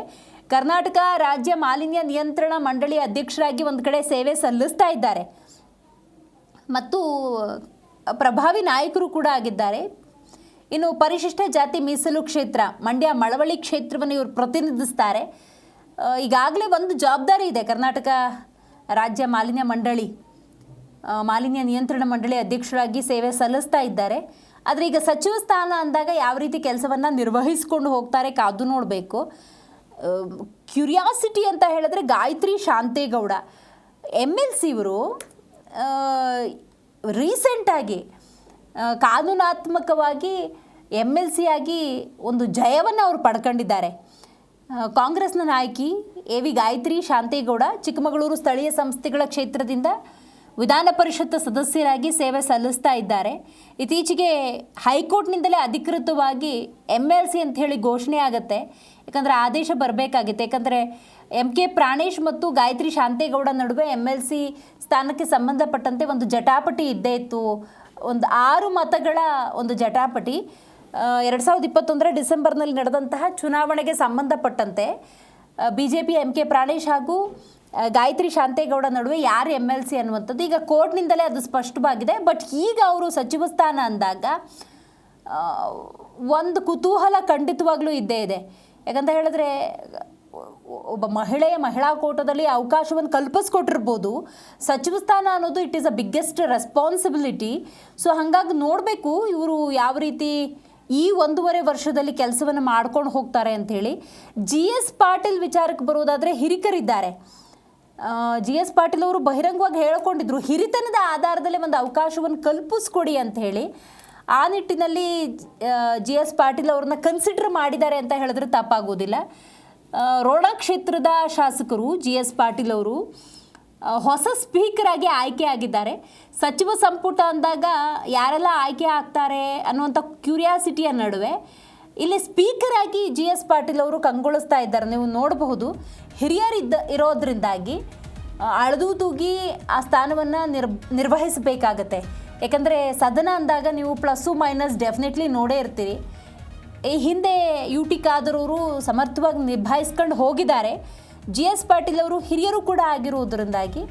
ಕರ್ನಾಟಕ ರಾಜ್ಯ ಮಾಲಿನ್ಯ ನಿಯಂತ್ರಣ ಮಂಡಳಿ ಅಧ್ಯಕ್ಷರಾಗಿ ಒಂದು ಕಡೆ ಸೇವೆ ಸಲ್ಲಿಸ್ತಾ ಇದ್ದಾರೆ ಮತ್ತು ಪ್ರಭಾವಿ ನಾಯಕರು ಕೂಡ ಆಗಿದ್ದಾರೆ. ಇನ್ನು ಪರಿಶಿಷ್ಟ ಜಾತಿ ಮೀಸಲು ಕ್ಷೇತ್ರ ಮಂಡ್ಯ ಮಳವಳ್ಳಿ ಕ್ಷೇತ್ರವನ್ನು ಇವರು ಪ್ರತಿನಿಧಿಸ್ತಾರೆ. ಈಗಾಗಲೇ ಒಂದು ಜವಾಬ್ದಾರಿ ಇದೆ. ಕರ್ನಾಟಕ ರಾಜ್ಯ ಮಾಲಿನ್ಯ ನಿಯಂತ್ರಣ ಮಂಡಳಿ ಅಧ್ಯಕ್ಷರಾಗಿ ಸೇವೆ ಸಲ್ಲಿಸ್ತಾ ಇದ್ದಾರೆ. ಆದರೆ ಈಗ ಸಚಿವ ಸ್ಥಾನ ಅಂದಾಗ ಯಾವ ರೀತಿ ಕೆಲಸವನ್ನು ನಿರ್ವಹಿಸಿಕೊಂಡು ಹೋಗ್ತಾರೆ ಕಾದು ನೋಡಬೇಕು. ಕ್ಯೂರಿಯಾಸಿಟಿ ಅಂತ ಹೇಳಿದ್ರೆ ಗಾಯತ್ರಿ ಶಾಂತೇಗೌಡ MLC ಇವರು ರೀಸೆಂಟಾಗಿ ಕಾನೂನಾತ್ಮಕವಾಗಿ MLC ಆಗಿ ಒಂದು ಜಯವನ್ನು ಅವರು ಪಡ್ಕೊಂಡಿದ್ದಾರೆ. ಕಾಂಗ್ರೆಸ್ನ ನಾಯಕಿ AV ಗಾಯತ್ರಿ ಶಾಂತೇಗೌಡ ಚಿಕ್ಕಮಗಳೂರು ಸ್ಥಳೀಯ ಸಂಸ್ಥೆಗಳ ಕ್ಷೇತ್ರದಿಂದ ವಿಧಾನ ಪರಿಷತ್ ಸದಸ್ಯರಾಗಿ ಸೇವೆ ಸಲ್ಲಿಸ್ತಾ ಇದ್ದಾರೆ. ಇತ್ತೀಚೆಗೆ ಹೈಕೋರ್ಟ್ನಿಂದಲೇ ಅಧಿಕೃತವಾಗಿ MLC ಅಂತ ಹೇಳಿ ಘೋಷಣೆ ಆಗುತ್ತೆ. ಯಾಕಂದರೆ ಆದೇಶ ಬರಬೇಕಾಗಿತ್ತು. ಯಾಕಂದರೆ MK ಪ್ರಾಣೇಶ್ ಮತ್ತು ಗಾಯತ್ರಿ ಶಾಂತೇಗೌಡ ನಡುವೆ MLC ಸ್ಥಾನಕ್ಕೆ ಸಂಬಂಧಪಟ್ಟಂತೆ ಒಂದು ಜಟಾಪಟಿ ಇದ್ದೇ ಇತ್ತು. ಒಂದು 6 ಮತಗಳ ಒಂದು ಜಟಾಪಟಿ 2021 ಡಿಸೆಂಬರ್ನಲ್ಲಿ ನಡೆದಂತಹ ಚುನಾವಣೆಗೆ ಸಂಬಂಧಪಟ್ಟಂತೆ BJP MK ಪ್ರಾಣೇಶ್ ಹಾಗೂ ಗಾಯತ್ರಿ ಶಾಂತೇಗೌಡ ನಡುವೆ ಯಾರು MLC ಅನ್ನುವಂಥದ್ದು ಈಗ ಕೋರ್ಟ್ನಿಂದಲೇ ಅದು ಸ್ಪಷ್ಟವಾಗಿದೆ. ಬಟ್ ಈಗ ಅವರು ಸಚಿವ ಸ್ಥಾನ ಅಂದಾಗ ಒಂದು ಕುತೂಹಲ ಖಂಡಿತವಾಗ್ಲೂ ಇದ್ದೇ ಇದೆ. ಯಾಕಂತ ಹೇಳಿದ್ರೆ ಒಬ್ಬ ಮಹಿಳಾ ಕೋಟದಲ್ಲಿ ಅವಕಾಶವನ್ನು ಕಲ್ಪಿಸ್ಕೊಟ್ಟಿರ್ಬೋದು. ಸಚಿವ ಸ್ಥಾನ ಅನ್ನೋದು it is a biggest responsibility. So ಹಾಗಾಗಿ ನೋಡಬೇಕು ಇವರು ಯಾವ ರೀತಿ ಈ 1.5 ವರ್ಷದಲ್ಲಿ ಕೆಲಸವನ್ನು ಮಾಡ್ಕೊಂಡು ಹೋಗ್ತಾರೆ ಅಂಥೇಳಿ. GS ಪಾಟೀಲ್ ವಿಚಾರಕ್ಕೆ ಬರೋದಾದರೆ ಹಿರಿಕರಿದ್ದಾರೆ. GS ಪಾಟೀಲ್ ಅವರು ಬಹಿರಂಗವಾಗಿ ಹೇಳಿಕೊಂಡಿದ್ರು ಹಿರಿತನದ ಆಧಾರದಲ್ಲಿ ಒಂದು ಅವಕಾಶವನ್ನು ಕಲ್ಪಿಸ್ಕೊಡಿ ಅಂತ ಹೇಳಿ. ಆ ನಿಟ್ಟಿನಲ್ಲಿ GS ಪಾಟೀಲ್ ಅವ್ರನ್ನ ಕನ್ಸಿಡರ್ ಮಾಡಿದ್ದಾರೆ ಅಂತ ಹೇಳಿದ್ರೆ ತಪ್ಪಾಗೋದಿಲ್ಲ. ರೋಣ ಕ್ಷೇತ್ರದ ಶಾಸಕರು GS ಪಾಟೀಲ್ ಅವರು ಹೊಸ ಸ್ಪೀಕರ್ ಆಗಿ ಆಯ್ಕೆ ಆಗಿದ್ದಾರೆ. ಸಚಿವ ಸಂಪುಟ ಅಂದಾಗ ಯಾರೆಲ್ಲ ಆಯ್ಕೆ ಆಗ್ತಾರೆ ಅನ್ನುವಂಥ ಕ್ಯೂರಿಯಾಸಿಟಿಯ ನಡುವೆ ಇಲ್ಲಿ ಸ್ಪೀಕರ್ ಆಗಿ GS ಪಾಟೀಲ್ ಅವರು ಕಂಗೊಳಿಸ್ತಾ ಇದ್ದಾರೆ. ನೀವು ನೋಡಬಹುದು ಇರೋದ್ರಿಂದಾಗಿ ಅಳೆದು ತೂಗಿ ಆ ಸ್ಥಾನವನ್ನು ನಿರ್ವಹಿಸಬೇಕಾಗತ್ತೆ. ಯಾಕಂದರೆ ಸದನ ಅಂದಾಗ ನೀವು ಪ್ಲಸ್ಸು ಮೈನಸ್ ಡೆಫಿನೆಟ್ಲಿ ನೋಡೇ ಇರ್ತೀರಿ. ಈ ಹಿಂದೆ UT ಖಾದರ್ ಅವರು ಸಮರ್ಥವಾಗಿ ನಿಭಾಯಿಸ್ಕೊಂಡು ಹೋಗಿದ್ದಾರೆ. GS ಪಾಟೀಲ್ ಅವರು ಹಿರಿಯರು ಕೂಡ ಆಗಿರುವುದರಿಂದಾಗಿ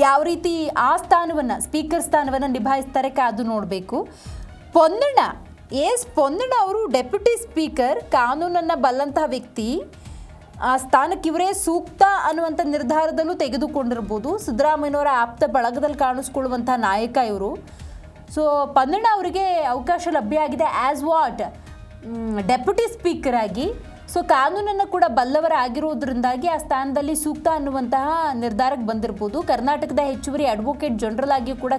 ಯಾವ ರೀತಿ ಆ ಸ್ಥಾನವನ್ನು ಸ್ಪೀಕರ್ ಸ್ಥಾನವನ್ನು ನಿಭಾಯಿಸ್ತಾರೆ ಕಾದು ನೋಡಬೇಕು. ಪೊನ್ನಣ್ಣ ಅವರು ಡೆಪ್ಯೂಟಿ ಸ್ಪೀಕರ್, ಕಾನೂನನ್ನು ಬಲ್ಲಂತಹ ವ್ಯಕ್ತಿ. ಆ ಸ್ಥಾನಕ್ಕೆ ಇವರೇ ಸೂಕ್ತ ಅನ್ನುವಂಥ ನಿರ್ಧಾರದಲ್ಲೂ ತೆಗೆದುಕೊಂಡಿರ್ಬೋದು. ಸಿದ್ದರಾಮಯ್ಯನವರ ಆಪ್ತ ಬಳಗದಲ್ಲಿ ಕಾಣಿಸ್ಕೊಳ್ಳುವಂಥ ನಾಯಕ ಇವರು. ಸೊ ಪೊನ್ನಣ್ಣ ಅವರಿಗೆ ಅವಕಾಶ ಲಭ್ಯ ಆಗಿದೆ ಆ್ಯಸ್ ವಾಟ್ ಡೆಪ್ಯೂಟಿ ಸ್ಪೀಕರ್ ಆಗಿ. ಸೊ ಕಾನೂನನ್ನು ಕೂಡ ಬಲ್ಲವರಾಗಿರುವುದರಿಂದಾಗಿ ಆ ಸ್ಥಾನದಲ್ಲಿ ಸೂಕ್ತ ಅನ್ನುವಂತಹ ನಿರ್ಧಾರಕ್ಕೆ ಬಂದಿರ್ಬೋದು. ಕರ್ನಾಟಕದ ಹೆಚ್ಚುವರಿ ಅಡ್ವೊಕೇಟ್ ಜನರಲ್ ಆಗಿಯೂ ಕೂಡ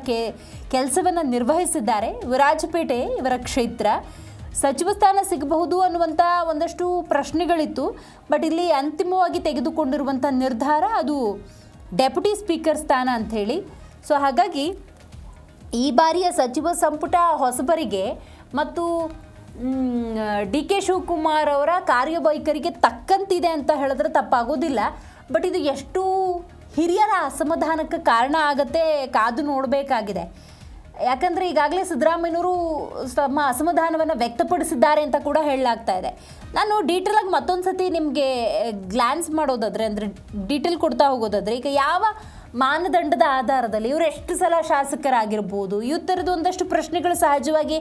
ಕೆಲಸವನ್ನು ನಿರ್ವಹಿಸಿದ್ದಾರೆ. ವಿರಾಜಪೇಟೆ ಇವರ ಕ್ಷೇತ್ರ. ಸಚಿವ ಸ್ಥಾನ ಸಿಗಬಹುದು ಅನ್ನುವಂಥ ಒಂದಷ್ಟು ಪ್ರಶ್ನೆಗಳಿತ್ತು. ಬಟ್ ಇಲ್ಲಿ ಅಂತಿಮವಾಗಿ ತೆಗೆದುಕೊಂಡಿರುವಂಥ ನಿರ್ಧಾರ ಅದು ಡೆಪ್ಯೂಟಿ ಸ್ಪೀಕರ್ ಸ್ಥಾನ ಅಂಥೇಳಿ. ಸೊ ಹಾಗಾಗಿ ಈ ಬಾರಿಯ ಸಚಿವ ಸಂಪುಟ ಹೊಸಬರಿಗೆ ಮತ್ತು DK ಶಿವಕುಮಾರ್ ಅವರ ಕಾರ್ಯವೈಖರಿಗೆ ತಕ್ಕಂತಿದೆ ಅಂತ ಹೇಳಿದ್ರೆ ತಪ್ಪಾಗೋದಿಲ್ಲ. ಬಟ್ ಇದು ಎಷ್ಟು ಹಿರಿಯರ ಅಸಮಾಧಾನಕ್ಕೆ ಕಾರಣ ಆಗತ್ತೆ ಕಾದು ನೋಡಬೇಕಾಗಿದೆ. ಯಾಕಂದರೆ ಈಗಾಗಲೇ ಸಿದ್ದರಾಮಯ್ಯನವರು ತಮ್ಮ ಅಸಮಾಧಾನವನ್ನು ವ್ಯಕ್ತಪಡಿಸಿದ್ದಾರೆ ಅಂತ ಕೂಡ ಹೇಳಲಾಗ್ತಾ ಇದೆ. ನಾನು ಡೀಟೇಲಾಗಿ ಮತ್ತೊಂದು ಸತಿ ನಿಮಗೆ ಗ್ಲಾನ್ಸ್ ಮಾಡೋದಾದರೆ ಅಂದರೆ ಡೀಟೇಲ್ ಕೊಡ್ತಾ ಹೋಗೋದಾದರೆ ಈಗ ಯಾವ ಮಾನದಂಡದ ಆಧಾರದಲ್ಲಿ ಇವರು ಎಷ್ಟು ಸಲ ಶಾಸಕರಾಗಿರ್ಬೋದು ಈ ಥರದ್ದು ಒಂದಷ್ಟು ಪ್ರಶ್ನೆಗಳು ಸಹಜವಾಗಿ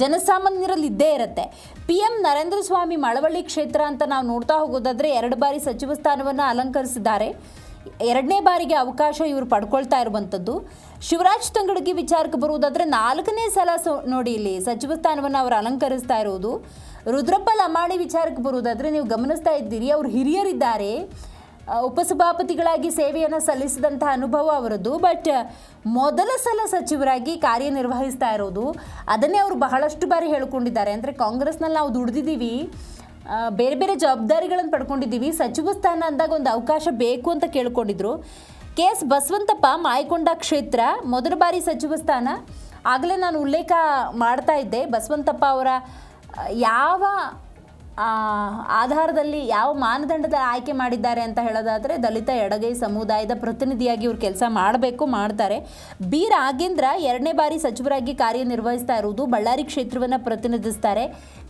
ಜನಸಾಮಾನ್ಯರಲ್ಲಿ ಇದ್ದೇ ಇರುತ್ತೆ. PM ನರೇಂದ್ರ ಸ್ವಾಮಿ ಮಳವಳ್ಳಿ ಕ್ಷೇತ್ರ ಅಂತ ನಾವು ನೋಡ್ತಾ ಹೋಗೋದಾದರೆ 2 ಬಾರಿ ಸಚಿವ ಸ್ಥಾನವನ್ನು ಅಲಂಕರಿಸಿದ್ದಾರೆ. 2ನೇ ಬಾರಿಗೆ ಅವಕಾಶ ಇವರು ಪಡ್ಕೊಳ್ತಾ ಇರುವಂಥದ್ದು. ಶಿವರಾಜ್ ತಂಗಡಗಿ ವಿಚಾರಕ್ಕೆ ಬರುವುದಾದರೆ 4ನೇ ಸಲ ನೋಡಿ ಇಲ್ಲಿ ಸಚಿವ ಸ್ಥಾನವನ್ನು ಅವರು ಅಲಂಕರಿಸ್ತಾ ಇರುವುದು. ರುದ್ರಪ್ಪ ಲಮಾಣಿ ವಿಚಾರಕ್ಕೆ ಬರುವುದಾದರೆ ನೀವು ಗಮನಿಸ್ತಾ ಇದ್ದೀರಿ, ಅವರು ಹಿರಿಯರಿದ್ದಾರೆ. ಉಪಸಭಾಪತಿಗಳಾಗಿ ಸೇವೆಯನ್ನು ಸಲ್ಲಿಸಿದಂಥ ಅನುಭವ ಅವರದ್ದು. ಬಟ್ ಮೊದಲ ಸಲ ಸಚಿವರಾಗಿ ಕಾರ್ಯನಿರ್ವಹಿಸ್ತಾ ಇರೋದು, ಅದನ್ನೇ ಅವರು ಬಹಳಷ್ಟು ಬಾರಿ ಹೇಳ್ಕೊಂಡಿದ್ದಾರೆ. ಅಂದರೆ ಕಾಂಗ್ರೆಸ್ನಲ್ಲಿ ನಾವು ದುಡಿದಿದ್ದೀವಿ, ಬೇರೆ ಬೇರೆ ಜವಾಬ್ದಾರಿಗಳನ್ನು ಪಡ್ಕೊಂಡಿದ್ದೀವಿ, ಸಚಿವ ಸ್ಥಾನ ಅಂದಾಗ ಒಂದು ಅವಕಾಶ ಬೇಕು ಅಂತ ಕೇಳ್ಕೊಂಡಿದ್ರು. KS ಬಸವಂತಪ್ಪ ಮಾಯಕೊಂಡ ಕ್ಷೇತ್ರ ಮೊದಲ ಬಾರಿ ಸಚಿವ ಸ್ಥಾನ. ಆಗಲೇ ನಾನು ಉಲ್ಲೇಖ ಮಾಡ್ತಾ ಇದ್ದೆ, ಬಸವಂತಪ್ಪ ಅವರ ಯಾವ ಆಧಾರದಲ್ಲಿ, ಯಾವ ಮಾನದಂಡದ ಆಯ್ಕೆ ಮಾಡಿದ್ದಾರೆ ಅಂತ ಹೇಳೋದಾದರೆ ದಲಿತ ಎಡಗೈ ಸಮುದಾಯದ ಪ್ರತಿನಿಧಿಯಾಗಿ ಇವರು ಕೆಲಸ ಮಾಡ್ತಾರೆ. ಬಿ ರಾಘೇಂದ್ರ 2ನೇ ಬಾರಿ ಸಚಿವರಾಗಿ ಕಾರ್ಯನಿರ್ವಹಿಸ್ತಾ ಇರುವುದು, ಬಳ್ಳಾರಿ ಕ್ಷೇತ್ರವನ್ನು ಪ್ರತಿನಿಧಿಸ್ತಾರೆ.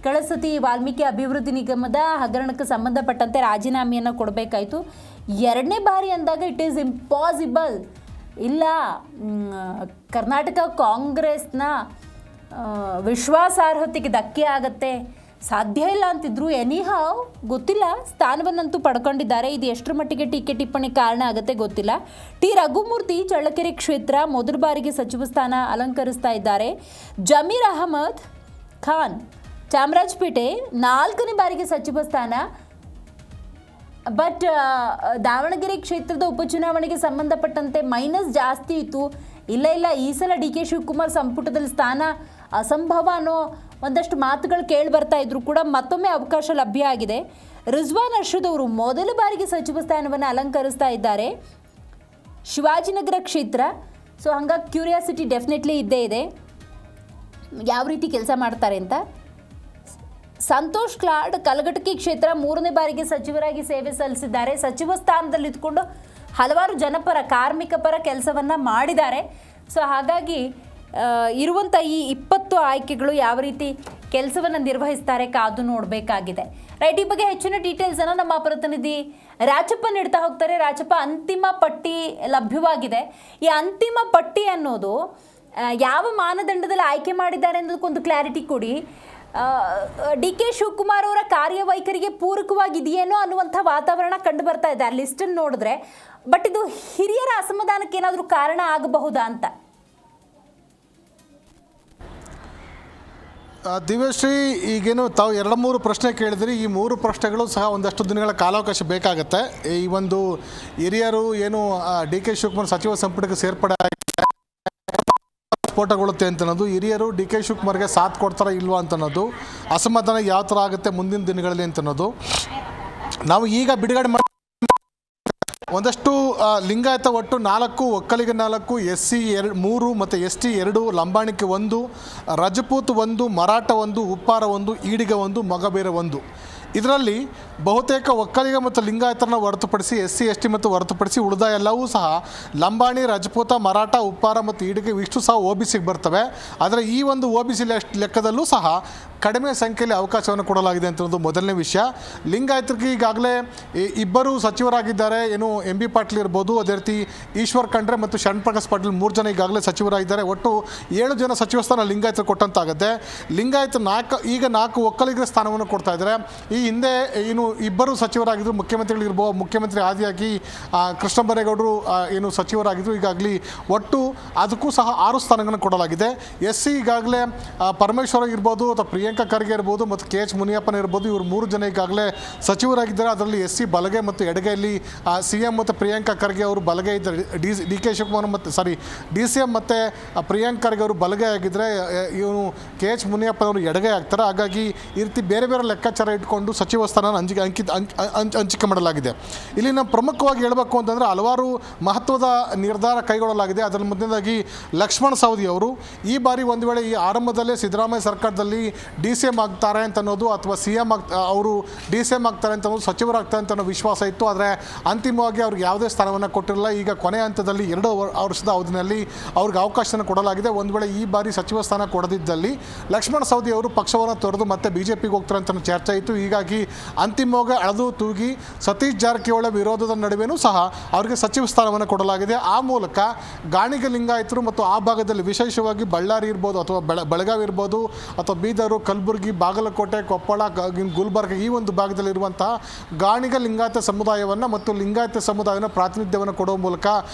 ಕಳಸತಿ ವಾಲ್ಮೀಕಿ ಅಭಿವೃದ್ಧಿ ನಿಗಮದ ಹಗರಣಕ್ಕೆ ಸಂಬಂಧಪಟ್ಟಂತೆ ರಾಜೀನಾಮೆಯನ್ನು ಕೊಡಬೇಕಾಯಿತು. 2ನೇ ಬಾರಿ ಅಂದಾಗ ಇಟ್ ಈಸ್ ಇಂಪಾಸಿಬಲ್, ಇಲ್ಲ ಕರ್ನಾಟಕ ಕಾಂಗ್ರೆಸ್ನ ವಿಶ್ವಾಸಾರ್ಹತೆಗೆ ಧಕ್ಕೆ ಆಗತ್ತೆ, ಸಾಧ್ಯ ಇಲ್ಲ ಅಂತಿದ್ರು. ಎನಿಹಾವ್ ಗೊತ್ತಿಲ್ಲ, ಸ್ಥಾನವನ್ನಂತೂ ಪಡ್ಕೊಂಡಿದ್ದಾರೆ. ಇದು ಎಷ್ಟರ ಮಟ್ಟಿಗೆ ಟೀಕೆ ಟಿಪ್ಪಣಿ ಕಾರಣ ಆಗುತ್ತೆ ಗೊತ್ತಿಲ್ಲ. ಟಿ ರಘುಮೂರ್ತಿ ಚಳ್ಳಕೆರೆ ಕ್ಷೇತ್ರ ಮೊದಲ ಬಾರಿಗೆ ಸಚಿವ ಸ್ಥಾನ ಅಲಂಕರಿಸ್ತಾ ಇದ್ದಾರೆ. ಜಮೀರ್ ಅಹಮದ್ ಖಾನ್ ಚಾಮರಾಜಪೇಟೆ 4ನೇ ಬಾರಿಗೆ ಸಚಿವ ಸ್ಥಾನ. ಬಟ್ ದಾವಣಗೆರೆ ಕ್ಷೇತ್ರದ ಉಪಚುನಾವಣೆಗೆ ಸಂಬಂಧಪಟ್ಟಂತೆ ಮೈನಸ್ ಜಾಸ್ತಿ ಇತ್ತು. ಇಲ್ಲ ಈ ಸಲ DK ಶಿವಕುಮಾರ್ ಸಂಪುಟದಲ್ಲಿ ಸ್ಥಾನ ಅಸಂಭವ ಅನ್ನೋ ಒಂದಷ್ಟು ಮಾತುಗಳು ಕೇಳಿ ಬರ್ತಾ ಇದ್ರು ಕೂಡ ಮತ್ತೊಮ್ಮೆ ಅವಕಾಶ ಲಭ್ಯ ಆಗಿದೆ. ರಿಜ್ವಾನ್ ಅರ್ಷದ್ ಅವರು ಮೊದಲ ಬಾರಿಗೆ ಸಚಿವ ಸ್ಥಾನವನ್ನು ಅಲಂಕರಿಸ್ತಾ ಇದ್ದಾರೆ, ಶಿವಾಜಿನಗರ ಕ್ಷೇತ್ರ. ಸೊ ಹಂಗಾಗಿ ಕ್ಯೂರಿಯಾಸಿಟಿ ಡೆಫಿನೆಟ್ಲಿ ಇದ್ದೇ ಇದೆ ಯಾವ ರೀತಿ ಕೆಲಸ ಮಾಡ್ತಾರೆ ಅಂತ. ಸಂತೋಷ್ ಕ್ಲಾಡ್ ಕಲಘಟಕಿ ಕ್ಷೇತ್ರ 3ನೇ ಬಾರಿಗೆ ಸಚಿವರಾಗಿ ಸೇವೆ ಸಲ್ಲಿಸಿದ್ದಾರೆ. ಸಚಿವ ಸ್ಥಾನದಲ್ಲಿ ಇದ್ಕೊಂಡು ಹಲವಾರು ಜನಪರ ಕಾರ್ಮಿಕ ಪರ ಕೆಲಸವನ್ನು ಮಾಡಿದ್ದಾರೆ. ಸೊ ಹಾಗಾಗಿ ಇರುವಂಥ ಈ 20 ಆಯ್ಕೆಗಳು ಯಾವ ರೀತಿ ಕೆಲಸವನ್ನು ನಿರ್ವಹಿಸ್ತಾರೆ ಕಾದು ನೋಡಬೇಕಾಗಿದೆ. ರೈಟ್, ಈ ಬಗ್ಗೆ ಹೆಚ್ಚಿನ ಡೀಟೇಲ್ಸನ್ನು ನಮ್ಮ ಪ್ರತಿನಿಧಿ ರಾಜಪ್ಪ ನೀಡ್ತಾ ಹೋಗ್ತಾರೆ. ರಾಜಪ್ಪ, ಅಂತಿಮ ಪಟ್ಟಿ ಲಭ್ಯವಾಗಿದೆ. ಈ ಅಂತಿಮ ಪಟ್ಟಿ ಅನ್ನೋದು ಯಾವ ಮಾನದಂಡದಲ್ಲಿ ಆಯ್ಕೆ ಮಾಡಿದ್ದಾರೆ ಅನ್ನೋದಕ್ಕೊಂದು ಕ್ಲಾರಿಟಿ ಕೊಡಿ. DK ಶಿವಕುಮಾರ್ ಅವರ ಕಾರ್ಯವೈಖರಿಗೆ ಪೂರಕವಾಗಿದೆಯೇನೋ ಅನ್ನುವಂಥ ವಾತಾವರಣ ಕಂಡು ಬರ್ತಾ ಇದೆ ಆ ಲಿಸ್ಟನ್ನು ನೋಡಿದ್ರೆ. ಬಟ್ ಇದು ಹಿರಿಯರ ಅಸಮಾಧಾನಕ್ಕೆ ಏನಾದರೂ ಕಾರಣ ಆಗಬಹುದಾ ಅಂತ? ದಿವ್ಯಶ್ರೀ, ಈಗೇನು ತಾವು 2-3 ಪ್ರಶ್ನೆ ಕೇಳಿದ್ರಿ. ಈ 3 ಪ್ರಶ್ನೆಗಳು ಸಹ ಒಂದಷ್ಟು ದಿನಗಳ ಕಾಲಾವಕಾಶ ಬೇಕಾಗುತ್ತೆ. ಈ ಒಂದು ಹಿರಿಯರು ಏನು DK ಶಿವಕುಮಾರ್ ಸಚಿವ ಸಂಪುಟಕ್ಕೆ ಸೇರ್ಪಡೆ ಸ್ಫೋಟಗೊಳ್ಳುತ್ತೆ ಅಂತನ್ನೋದು, ಹಿರಿಯರು DK ಶಿವಕುಮಾರ್ಗೆ ಸಾಥ್ ಕೊಡ್ತಾರಾ ಇಲ್ವಾ ಅಂತನ್ನೋದು, ಅಸಮಾಧಾನ ಯಾವ ಥರ ಆಗುತ್ತೆ ಮುಂದಿನ ದಿನಗಳಲ್ಲಿ ಅಂತನ್ನೋದು ನಾವು ಈಗ ಬಿಡುಗಡೆ ಮಾಡಿ ಒಂದಷ್ಟು ಲಿಂಗಾಯತ ಒಟ್ಟು 4, ಒಕ್ಕಲಿಗ 4, SC 3 ಮತ್ತು ST 2, ಲಂಬಾಣಿಕೆ 1, ರಜಪೂತ್ 1, ಮರಾಠ 1, ಉಪ್ಪಾರ 1, ಈಡಿಗ 1, ಮೊಗಬೇರ 1. ಇದರಲ್ಲಿ ಬಹುತೇಕ ಒಕ್ಕಲಿಗ ಮತ್ತು ಲಿಂಗಾಯತರನ್ನು ಹೊರತುಪಡಿಸಿ SC ST ಮತ್ತು ಹೊರತುಪಡಿಸಿ ಉಳಿದ ಎಲ್ಲವೂ ಸಹ ಲಂಬಾಣಿ, ರಜಪೂತ, ಮರಾಠ, ಉಪ್ಪಾರ ಮತ್ತು ಈಡಿಗೆ ಇಷ್ಟು ಸಹ OBCಗೆ ಬರ್ತವೆ. ಆದರೆ ಈ ಒಂದು OBC ಲೆಕ್ಕದಲ್ಲೂ ಸಹ ಕಡಿಮೆ ಸಂಖ್ಯೆಯಲ್ಲಿ ಅವಕಾಶವನ್ನು ಕೊಡಲಾಗಿದೆ ಅಂತನ್ನೋದು ಮೊದಲನೇ ವಿಷಯ. ಲಿಂಗಾಯತರಿಗೆ ಈಗಾಗಲೇ 2 ಸಚಿವರಾಗಿದ್ದಾರೆ. ಏನು MB ಪಾಟೀಲ್ ಇರ್ಬೋದು, ಅದೇ ರೀತಿ ಈಶ್ವರ್ ಖಂಡ್ರೆ ಮತ್ತು ಶರಣಪ್ರಕಾಶ್ ಪಾಟೀಲ್ 3 ಜನ ಈಗಾಗಲೇ ಸಚಿವರಾಗಿದ್ದಾರೆ. ಒಟ್ಟು 7 ಜನ ಸಚಿವ ಸ್ಥಾನ ಲಿಂಗಾಯತರು ಕೊಟ್ಟಂತಾಗುತ್ತೆ. ಲಿಂಗಾಯತ 4 ಒಕ್ಕಲಿಗರ ಸ್ಥಾನವನ್ನು ಕೊಡ್ತಾ ಇದ್ದಾರೆ. ಈ ಹಿಂದೆ ಏನು 2 ಸಚಿವರಾಗಿದ್ದರು, ಮುಖ್ಯಮಂತ್ರಿಗಳಿರ್ಬೋದು, ಮುಖ್ಯಮಂತ್ರಿ ಆದಿಯಾಗಿ ಕೃಷ್ಣ ಬೈರೇಗೌಡರು ಏನು ಸಚಿವರಾಗಿದ್ದರು. ಈಗಾಗಲೇ ಒಟ್ಟು ಅದಕ್ಕೂ ಸಹ 6 ಸ್ಥಾನಗಳನ್ನು ಕೊಡಲಾಗಿದೆ. SC ಈಗಾಗಲೇ ಪರಮೇಶ್ವರ್ ಇರ್ಬೋದು ಅಥವಾ ಪ್ರಿಯಾಂಕಾ ಖರ್ಗೆ ಇರ್ಬೋದು ಮತ್ತು KH ಮುನಿಯಪ್ಪನ ಇರ್ಬೋದು, ಇವರು 3 ಜನ ಈಗಾಗಲೇ ಸಚಿವರಾಗಿದ್ದಾರೆ. ಅದರಲ್ಲಿ SC ಬಲಗೈ ಮತ್ತು ಎಡಗೈಯಲ್ಲಿ CM ಮತ್ತು ಪ್ರಿಯಾಂಕಾ ಖರ್ಗೆ ಅವರು ಬಲಗೈ ಇದ್ದಾರೆ. DK ಶಿವಕುಮಾರ್ ಮತ್ತು DCM ಮತ್ತು ಪ್ರಿಯಾಂಕಾ ಖರ್ಗೆ ಅವರು ಬಲಗೈ ಆಗಿದ್ದರೆ ಇವನು KH ಮುನಿಯಪ್ಪ ಅವರು ಎಡಗೈ ಆಗ್ತಾರೆ. ಹಾಗಾಗಿ ಈ ರೀತಿ ಬೇರೆ ಬೇರೆ ಲೆಕ್ಕಾಚಾರ ಇಟ್ಕೊಂಡು ಸಚಿವ ಸ್ಥಾನ ಹಂಚಿಕೆ ಮಾಡಲಾಗಿದೆ. ಇಲ್ಲಿ ನಾವು ಪ್ರಮುಖವಾಗಿ ಹೇಳಬೇಕು ಅಂತಂದರೆ ಹಲವಾರು ಮಹತ್ವದ ನಿರ್ಧಾರ ಕೈಗೊಳ್ಳಲಾಗಿದೆ. ಅದರ ಮೊದಲನೇದಾಗಿ ಲಕ್ಷ್ಮಣ್ ಸವದಿ ಅವರು ಈ ಬಾರಿ ಒಂದು ವೇಳೆ ಈ ಆರಂಭದಲ್ಲೇ ಸಿದ್ದರಾಮಯ್ಯ ಸರ್ಕಾರದಲ್ಲಿ DCM ಆಗ್ತಾರೆ ಅಂತ ಅನ್ನೋದು ಅಥವಾ CM ಅವರು DCM ಆಗ್ತಾರೆ ಅಂತ ಅನ್ನೋದು, ಸಚಿವರಾಗ್ತಾರೆ ಅಂತ ಅನ್ನೋ ವಿಶ್ವಾಸ ಇತ್ತು. ಆದರೆ ಅಂತಿಮವಾಗಿ ಅವ್ರಿಗೆ ಯಾವುದೇ ಸ್ಥಾನವನ್ನು ಕೊಟ್ಟಿರಲಿಲ್ಲ. ಈಗ ಕೊನೆಯ ಹಂತದಲ್ಲಿ 2 ವರ್ಷದ ಅವಧಿಯಲ್ಲಿ ಅವ್ರಿಗೆ ಅವಕಾಶವನ್ನು ಕೊಡಲಾಗಿದೆ. ಒಂದು ವೇಳೆ ಈ ಬಾರಿ ಸಚಿವ ಸ್ಥಾನ ಕೊಡದಿದ್ದಲ್ಲಿ ಲಕ್ಷ್ಮಣ್ ಸವದಿ ಅವರು ಪಕ್ಷವನ್ನು ತೊರೆದು ಮತ್ತೆ BJPಗೆ ಹೋಗ್ತಾರೆ ಅಂತ ಚರ್ಚೆ ಇತ್ತು. ಹೀಗಾಗಿ ಅಂತಿಮವಾಗಿ ಅಳೆದು ತೂಗಿ ಸತೀಶ್ ಜಾರಕಿಹೊಳಿ ವಿರೋಧದ ನಡುವೆನೂ ಸಹ ಅವರಿಗೆ ಸಚಿವ ಸ್ಥಾನವನ್ನು ಕೊಡಲಾಗಿದೆ. ಆ ಮೂಲಕ ಗಾಣಿಗ ಲಿಂಗಾಯತರು ಮತ್ತು ಆ ಭಾಗದಲ್ಲಿ ವಿಶೇಷವಾಗಿ ಬಳ್ಳಾರಿ ಇರ್ಬೋದು ಅಥವಾ ಬೆಳಗಾವಿ ಇರ್ಬೋದು ಅಥವಾ ಬೀದರು, ಕಲಬುರಗಿ, ಬಾಗಲಕೋಟೆ, ಕೊಪ್ಪಳ, ಗುಲ್ಬರ್ಗ ಈ ಒಂದು ಭಾಗದಲ್ಲಿರುವಂತಹ ಗಾಣಿಗ ಲಿಂಗಾಯತ ಸಮುದಾಯವನ್ನು ಮತ್ತು ಲಿಂಗಾಯತ ಸಮುದಾಯನ ಪ್ರಾತಿನಿಧ್ಯವನ್ನು ಕೊಡುವ ಮೂಲಕ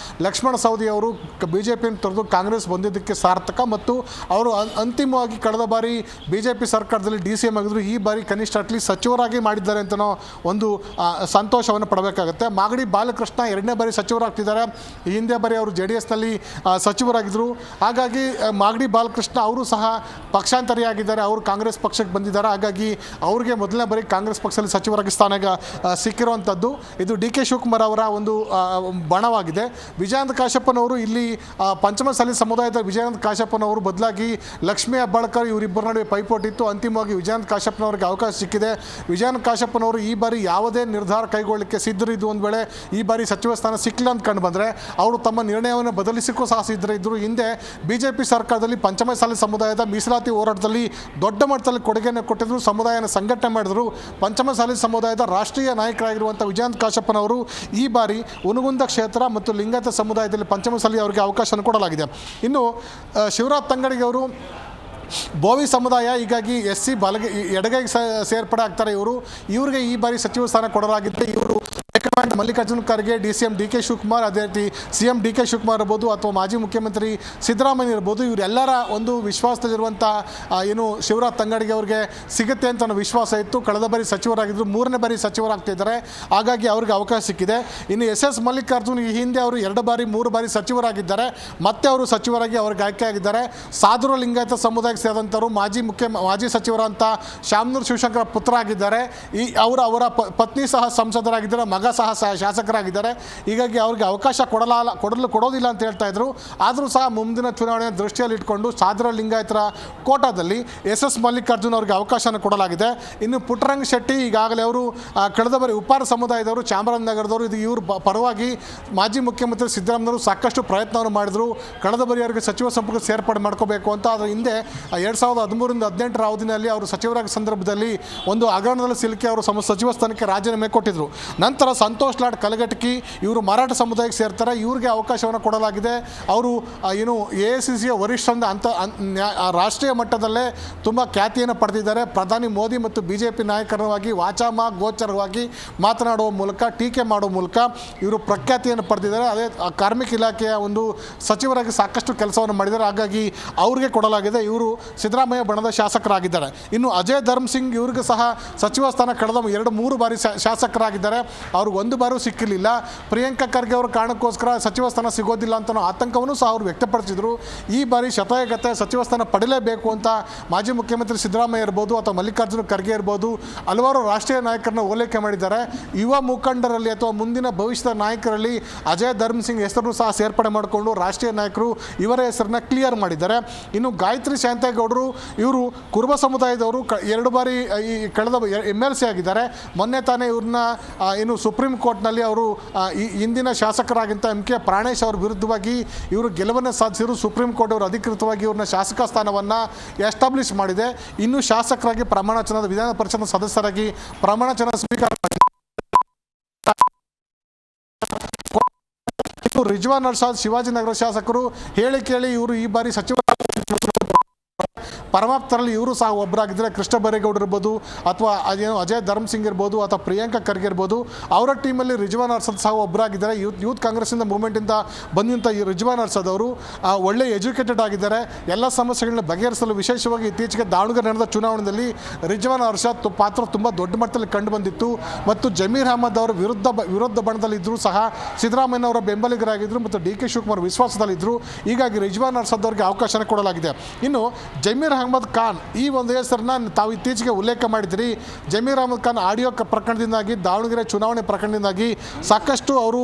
ಲಕ್ಷ್ಮಣ ಸವದಿ ಅವರು BJಪಿಯನ್ನು ತೊರೆದು ಕಾಂಗ್ರೆಸ್ ಬಂದಿದ್ದಕ್ಕೆ ಸಾರ್ಥಕ. ಮತ್ತು ಅವರು ಅಂತಿಮವಾಗಿ ಕಳೆದ ಬಾರಿ BJP ಸರ್ಕಾರದಲ್ಲಿ DCM ಆಗಿದ್ರು. ಈ ಬಾರಿ ಕನಿಷ್ಠ ಅಟ್ಲೀಸ್ಟ್ ಸಚಿವ ಸಚಿವರಾಗಿ ಮಾಡಿದ್ದಾರೆ ಅಂತನೋ ಒಂದು ಸಂತೋಷವನ್ನು ಪಡಬೇಕಾಗುತ್ತೆ. ಮಾಗಡಿ ಬಾಲಕೃಷ್ಣ 2ನೇ ಬಾರಿ ಸಚಿವರಾಗ್ತಿದ್ದಾರೆ. ಈ ಹಿಂದೆ ಬಾರಿ ಅವರು JDSನಲ್ಲಿ ಸಚಿವರಾಗಿದ್ದರು. ಹಾಗಾಗಿ ಮಾಗಡಿ ಬಾಲಕೃಷ್ಣ ಅವರು ಸಹ ಪಕ್ಷಾಂತರಿಯಾಗಿದ್ದಾರೆ. ಅವರು ಕಾಂಗ್ರೆಸ್ ಪಕ್ಷಕ್ಕೆ ಬಂದಿದ್ದಾರೆ. ಹಾಗಾಗಿ ಅವ್ರಿಗೆ ಮೊದಲನೇ ಬಾರಿ ಕಾಂಗ್ರೆಸ್ ಪಕ್ಷದಲ್ಲಿ ಸಚಿವರಾಗಿ ಸ್ಥಾನ ಸಿಕ್ಕಿರುವಂಥದ್ದು. ಇದು DK ಶಿವಕುಮಾರ್ ಅವರ ಒಂದು ಬಣವಾಗಿದೆ. ವಿಜಯಾನಂದ ಕಾಶ್ಯಪ್ಪನವರು ಇಲ್ಲಿ ಪಂಚಮಸಾಲಿ ಸಮುದಾಯದ ವಿಜಯಾನಂದ ಕಾಶ್ಯಪ್ಪನವರು ಬದಲಾಗಿ ಲಕ್ಷ್ಮೀ ಹೆಬ್ಬಾಳ್ಕರ್ ಇವರಿಬ್ಬರ ನಡುವೆ ಪೈಪೋಟಿ ಇತ್ತು. ಅಂತಿಮವಾಗಿ ವಿಜಯಾನಂದ ಕಾಶ್ಯಪ್ಪನವರಿಗೆ ಅವಕಾಶ ಸಿಕ್ಕಿದೆ. ವಿಜಯಾನಂದ ಕಾಶ್ಯಪ್ಪನವರು ಈ ಬಾರಿ ಯಾವುದೇ ನಿರ್ಧಾರ ಕೈಗೊಳ್ಳಲಿಕ್ಕೆ ಸಿದ್ಧರಿದ್ದು. ಒಂದು ವೇಳೆ ಈ ಬಾರಿ ಸಚಿವ ಸ್ಥಾನ ಸಿಕ್ಕಿಲ್ಲ ಅಂತ ಕಂಡು ಬಂದರೆ ಅವರು ತಮ್ಮ ನಿರ್ಣಯವನ್ನು ಬದಲಿಸಿಕ್ಕೂ ಸಹ ಸಿದ್ಧರಿದ್ದರು. ಹಿಂದೆ BJP ಸರ್ಕಾರದಲ್ಲಿ ಪಂಚಮಸಾಲಿ ಸಮುದಾಯದ ಮೀಸಲಾತಿ ಹೋರಾಟದಲ್ಲಿ ದೊಡ್ಡ ಮಟ್ಟದಲ್ಲಿ ಕೊಡುಗೆಯನ್ನು ಕೊಟ್ಟಿದ್ದರು. ಸಮುದಾಯನ ಸಂಘಟನೆ ಮಾಡಿದರು. ಪಂಚಮಸಾಲಿ ಸಮುದಾಯದ ರಾಷ್ಟ್ರೀಯ ನಾಯಕರಾಗಿರುವಂಥ ವಿಜಯಾನಂದ ಕಾಶ್ಯಪ್ಪನವರು ಈ ಬಾರಿ ಹುನಗುಂದ ಕ್ಷೇತ್ರ ಮತ್ತು ಲಿಂಗಾಯತ ಸಮುದಾಯದಲ್ಲಿ ಪಂಚಮಸಾಲಿ ಅವರಿಗೆ ಅವಕಾಶವನ್ನು ಕೊಡಲಾಗಿದೆ. ಇನ್ನು ಶಿವರಾಜ್ ತಂಗಡಿಗೆ ಅವರು ಬೋವಿ ಸಮುದಾಯ, ಹೀಗಾಗಿ SC ಎಡಗೈಗೆ ಸೇರ್ಪಡೆ ಆಗ್ತಾರೆ. ಇವರಿಗೆ ಈ ಬಾರಿ ಸಚಿವ ಸ್ಥಾನ ಕೊಡಲಾಗಿದ್ದರೆ ಇವರು high command Mallikarjun Kharge, DCM DK Shivakumar, ಅದೇ ರೀತಿ CM DK ಶಿವಕುಮಾರ್ ಇರ್ಬೋದು ಅಥವಾ ಮಾಜಿ ಮುಖ್ಯಮಂತ್ರಿ ಸಿದ್ದರಾಮಯ್ಯ ಇರ್ಬೋದು, ಇವರೆಲ್ಲರ ಒಂದು ವಿಶ್ವಾಸದಲ್ಲಿರುವಂಥ ಏನು ಶಿವರಾಜ್ ತಂಗಡಿಗೆ ಅವರಿಗೆ ಸಿಗುತ್ತೆ ಅಂತ ಅನ್ನೋ ವಿಶ್ವಾಸ ಇತ್ತು. ಕಳೆದ ಬಾರಿ ಸಚಿವರಾಗಿದ್ದರು, 3ನೇ ಬಾರಿ ಸಚಿವರಾಗ್ತಿದ್ದಾರೆ. ಹಾಗಾಗಿ ಅವ್ರಿಗೆ ಅವಕಾಶ ಸಿಕ್ಕಿದೆ. ಇನ್ನು SS ಮಲ್ಲಿಕಾರ್ಜುನ್ ಈ ಹಿಂದೆ ಅವರು 2 ಬಾರಿ 3 ಬಾರಿ ಸಚಿವರಾಗಿದ್ದಾರೆ. ಮತ್ತೆ ಅವರು ಸಚಿವರಾಗಿ ಅವ್ರಿಗೆ ಆಯ್ಕೆಯಾಗಿದ್ದಾರೆ. ಸಾಧುರ ಲಿಂಗಾಯತ ಸಮುದಾಯಕ್ಕೆ ಸೇರಿದಂಥವರು ಮಾಜಿ ಸಚಿವರಂತ ಶಾಮನೂರು ಶಿವಶಂಕರ ಪುತ್ರ ಆಗಿದ್ದಾರೆ. ಅವರ ಪತ್ನಿ ಸಹ ಸಂಸದರಾಗಿದ್ದಾರೆ, ಮಗ ಸಹ ಶಾಸಕರಾಗಿದ್ದಾರೆ. ಹೀಗಾಗಿ ಅವ್ರಿಗೆ ಅವಕಾಶ ಕೊಡೋದಿಲ್ಲ ಅಂತ ಹೇಳ್ತಾ ಇದ್ರು. ಆದರೂ ಸಹ ಮುಂದಿನ ಚುನಾವಣೆ ದೃಷ್ಟಿಯಲ್ಲಿ ಇಟ್ಕೊಂಡು ಸಾಧುರ ಲಿಂಗಾಯತರ ಕೋಟಾದಲ್ಲಿ SS ಮಲ್ಲಿಕಾರ್ಜುನ್ ಅವರಿಗೆ ಅವಕಾಶನ ಕೊಡಲಾಗಿದೆ. ಇನ್ನು ಪುಟ್ಟರಂಗ ಶೆಟ್ಟಿ ಈಗಾಗಲೇ ಅವರು ಕಳೆದ ಬಾರಿ ಉಪ್ಪಾರ ಸಮುದಾಯದವರು, ಚಾಮರಾಜನಗರದವರು, ಇವ್ರ ಪರವಾಗಿ ಮಾಜಿ ಮುಖ್ಯಮಂತ್ರಿ ಸಿದ್ದರಾಮಯ್ಯವರು ಸಾಕಷ್ಟು ಪ್ರಯತ್ನವನ್ನು ಮಾಡಿದರು. ಕಳೆದ ಬಾರಿ ಅವರಿಗೆ ಸಚಿವ ಸಂಪುಟ ಸೇರ್ಪಡೆ ಮಾಡ್ಕೋಬೇಕು ಅಂತ. ಅದರ ಹಿಂದೆ 2013ರಿಂದ 2018ರ ಅವಧಿನಲ್ಲಿ ಅವರು ಸಚಿವರಾದ ಸಂದರ್ಭದಲ್ಲಿ ಒಂದು ಹಗರಣದಲ್ಲಿ ಸಿಲುಕಿ ಅವರು ಸಚಿವ ಸ್ಥಾನಕ್ಕೆ ರಾಜೀನಾಮೆ ಕೊಟ್ಟಿದ್ದರು. ನಂತರ ಸಂತೋಷ್ ಲಾಡ್ ಕಲಘಟಕಿ ಇವರು ಮರಾಠ ಸಮುದಾಯಕ್ಕೆ ಸೇರ್ತಾರೆ. ಇವ್ರಿಗೆ ಅವಕಾಶವನ್ನು ಕೊಡಲಾಗಿದೆ. ಅವರು ಏನು AICCಯ ವರಿಷ್ಠರಿಂದ ರಾಷ್ಟ್ರೀಯ ಮಟ್ಟದಲ್ಲೇ ತುಂಬ ಖ್ಯಾತಿಯನ್ನು ಪಡೆದಿದ್ದಾರೆ. ಪ್ರಧಾನಿ ಮೋದಿ ಮತ್ತು BJP ನಾಯಕರವಾಗಿ ವಾಚಾಮ ಗೋಚರವಾಗಿ ಮಾತನಾಡುವ ಮೂಲಕ, ಟೀಕೆ ಮಾಡುವ ಮೂಲಕ ಇವರು ಪ್ರಖ್ಯಾತಿಯನ್ನು ಪಡೆದಿದ್ದಾರೆ. ಅದೇ ಕಾರ್ಮಿಕ ಇಲಾಖೆಯ ಒಂದು ಸಚಿವರಾಗಿ ಸಾಕಷ್ಟು ಕೆಲಸವನ್ನು ಮಾಡಿದ್ದಾರೆ. ಹಾಗಾಗಿ ಅವ್ರಿಗೆ ಕೊಡಲಾಗಿದೆ. ಇವರು ಸಿದ್ದರಾಮಯ್ಯ ಬಣದ ಶಾಸಕರಾಗಿದ್ದಾರೆ. ಇನ್ನು ಅಜಯ್ ಧರ್ಮ್ ಸಿಂಗ್ ಇವ್ರಿಗೆ ಸಹ ಸಚಿವ ಸ್ಥಾನ ಕಳೆದ 2-3 ಬಾರಿ ಶಾಸಕರಾಗಿದ್ದಾರೆ. ಅವ್ರಿಗೆ 1 ಬಾರಿ ಸಿಕ್ಕಿರಲಿಲ್ಲ. ಪ್ರಿಯಾಂಕಾ ಖರ್ಗೆ ಅವರ ಕಾರಣಕ್ಕೋಸ್ಕರ ಸಚಿವ ಸ್ಥಾನ ಸಿಗೋದಿಲ್ಲ ಅಂತ ಆತಂಕವನ್ನು ಸಹ ಅವರು ವ್ಯಕ್ತಪಡಿಸಿದರು. ಈ ಬಾರಿ ಶತಾಯಗತೆ ಸಚಿವ ಸ್ಥಾನ ಪಡೆಯಲೇಬೇಕು ಅಂತ ಮಾಜಿ ಮುಖ್ಯಮಂತ್ರಿ ಸಿದ್ದರಾಮಯ್ಯ ಇರ್ಬೋದು ಅಥವಾ ಮಲ್ಲಿಕಾರ್ಜುನ ಖರ್ಗೆ ಇರ್ಬೋದು ಹಲವಾರು ರಾಷ್ಟ್ರೀಯ ನಾಯಕರನ್ನ ಓಲೈಕೆ ಮಾಡಿದ್ದಾರೆ. ಯುವ ಮುಖಂಡರಲ್ಲಿ ಅಥವಾ ಮುಂದಿನ ಭವಿಷ್ಯದ ನಾಯಕರಲ್ಲಿ ಅಜಯ್ ಧರ್ಮ್ ಸಿಂಗ್ ಹೆಸರನ್ನು ಸಹ ಸೇರ್ಪಡೆ ಮಾಡಿಕೊಂಡು ರಾಷ್ಟ್ರೀಯ ನಾಯಕರು ಇವರ ಹೆಸರನ್ನ ಕ್ಲಿಯರ್ ಮಾಡಿದ್ದಾರೆ. ಇನ್ನು ಗಾಯತ್ರಿ ಶಾಂತೇಗೌಡರು ಇವರು ಕುರುಬ ಸಮುದಾಯದವರು 2 ಬಾರಿ ಈ ಕಳೆದ MLC ಆಗಿದ್ದಾರೆ. ಮೊನ್ನೆ ತಾನೇ ಇವ್ರನ್ನ ಏನು ಸುಪ್ರೀಂ ಕೋರ್ಟ್ನಲ್ಲಿ ಅವರು ಹಿಂದಿನ ಶಾಸಕರಾಗಿಂತ MK ಪ್ರಾಣೇಶ್ ಅವರ ವಿರುದ್ಧವಾಗಿ ಇವರು ಗೆಲುವನ್ನು ಸಾಧಿಸಿದರು. ಸುಪ್ರೀಂ ಕೋರ್ಟ್ ಅವರು ಅಧಿಕೃತವಾಗಿ ಇವ್ರನ್ನ ಶಾಸಕ ಸ್ಥಾನವನ್ನು ಎಸ್ಟಾಬ್ಲಿಷ್ ಮಾಡಿದೆ. ಇನ್ನು ಶಾಸಕರಾಗಿ ಪ್ರಮಾಣವಚನದ ವಿಧಾನ ಪರಿಷತ್ ಸದಸ್ಯರಾಗಿ ಪ್ರಮಾಣವಚನ ಸ್ವೀಕಾರ ಮಾಡಿ ರಿಜ್ವಾನ್ ಅರ್ಷಾದ್ ಶಿವಾಜಿನಗರ ಶಾಸಕರು ಹೇಳಿ ಕೇಳಿ ಇವರು ಈ ಬಾರಿ ಸಚಿವ ಪರಮಾಪ್ತರಲ್ಲಿ ಇವರು ಸಹ ಒಬ್ಬರಾಗಿದ್ದರೆ. ಕೃಷ್ಣ ಬೈರೇಗೌಡರು ಇರ್ಬೋದು ಅಥವಾ ಅಜಯ್ ಧರ್ಮ್ ಸಿಂಗ್ ಇರ್ಬೋದು ಅಥವಾ ಪ್ರಿಯಾಂಕಾ ಖರ್ಗೆ ಇರ್ಬೋದು, ಅವರ ಟೀಮಲ್ಲಿ ರಿಜ್ವಾನ್ ಅರ್ಷದ್ ಸಹ ಒಬ್ಬರಾಗಿದ್ದಾರೆ. ಯೂತ್ ಕಾಂಗ್ರೆಸ್ಸಿಂದ ಮೂವ್ಮೆಂಟಿಂದ ಬಂದಂಥ ಈ ರಿಜ್ವಾನ್ ಅರ್ಷದ್ ಅವರು ಒಳ್ಳೆ ಎಜುಕೇಟೆಡ್ ಆಗಿದ್ದಾರೆ. ಎಲ್ಲ ಸಮಸ್ಯೆಗಳನ್ನ ಬಗೆಹರಿಸಲು ವಿಶೇಷವಾಗಿ ಇತ್ತೀಚೆಗೆ ದಾವಣಗೆರೆ ನಡೆದ ಚುನಾವಣೆಯಲ್ಲಿ ರಿಜ್ವಾನ್ ಅರ್ಷದ್ ಪಾತ್ರ ತುಂಬ ದೊಡ್ಡ ಮಟ್ಟದಲ್ಲಿ ಕಂಡು ಬಂದಿತ್ತು. ಮತ್ತು ಜಮೀರ್ ಅಹಮದ್ ಅವರ ವಿರುದ್ಧ ಬಣದಲ್ಲಿದ್ದರೂ ಸಹ ಸಿದ್ದರಾಮಯ್ಯನವರ ಬೆಂಬಲಿಗರಾಗಿದ್ದರು ಮತ್ತು DK ಶಿವಕುಮಾರ್ ವಿಶ್ವಾಸದಲ್ಲಿದ್ದರು. ಹೀಗಾಗಿ ರಿಜ್ವಾನ್ ಅರ್ಷದ್ ಅವರಿಗೆ ಅವಕಾಶನ ಕೊಡಲಾಗಿದೆ. ಇನ್ನು ಜಮೀರ್ ಅಹಮದ್ ಖಾನ್ ಈ ಒಂದು ಹೆಸರನ್ನ ತಾವು ಇತ್ತೀಚೆಗೆ ಉಲ್ಲೇಖ ಮಾಡಿದಿರಿ. ಜಮೀರ್ ಅಹಮದ್ ಖಾನ್ ಆಡಿಯೋ ಪ್ರಕರಣದಿಂದಾಗಿ, ದಾವಣಗೆರೆ ಚುನಾವಣೆ ಪ್ರಕರಣದಿಂದಾಗಿ ಸಾಕಷ್ಟು ಅವರು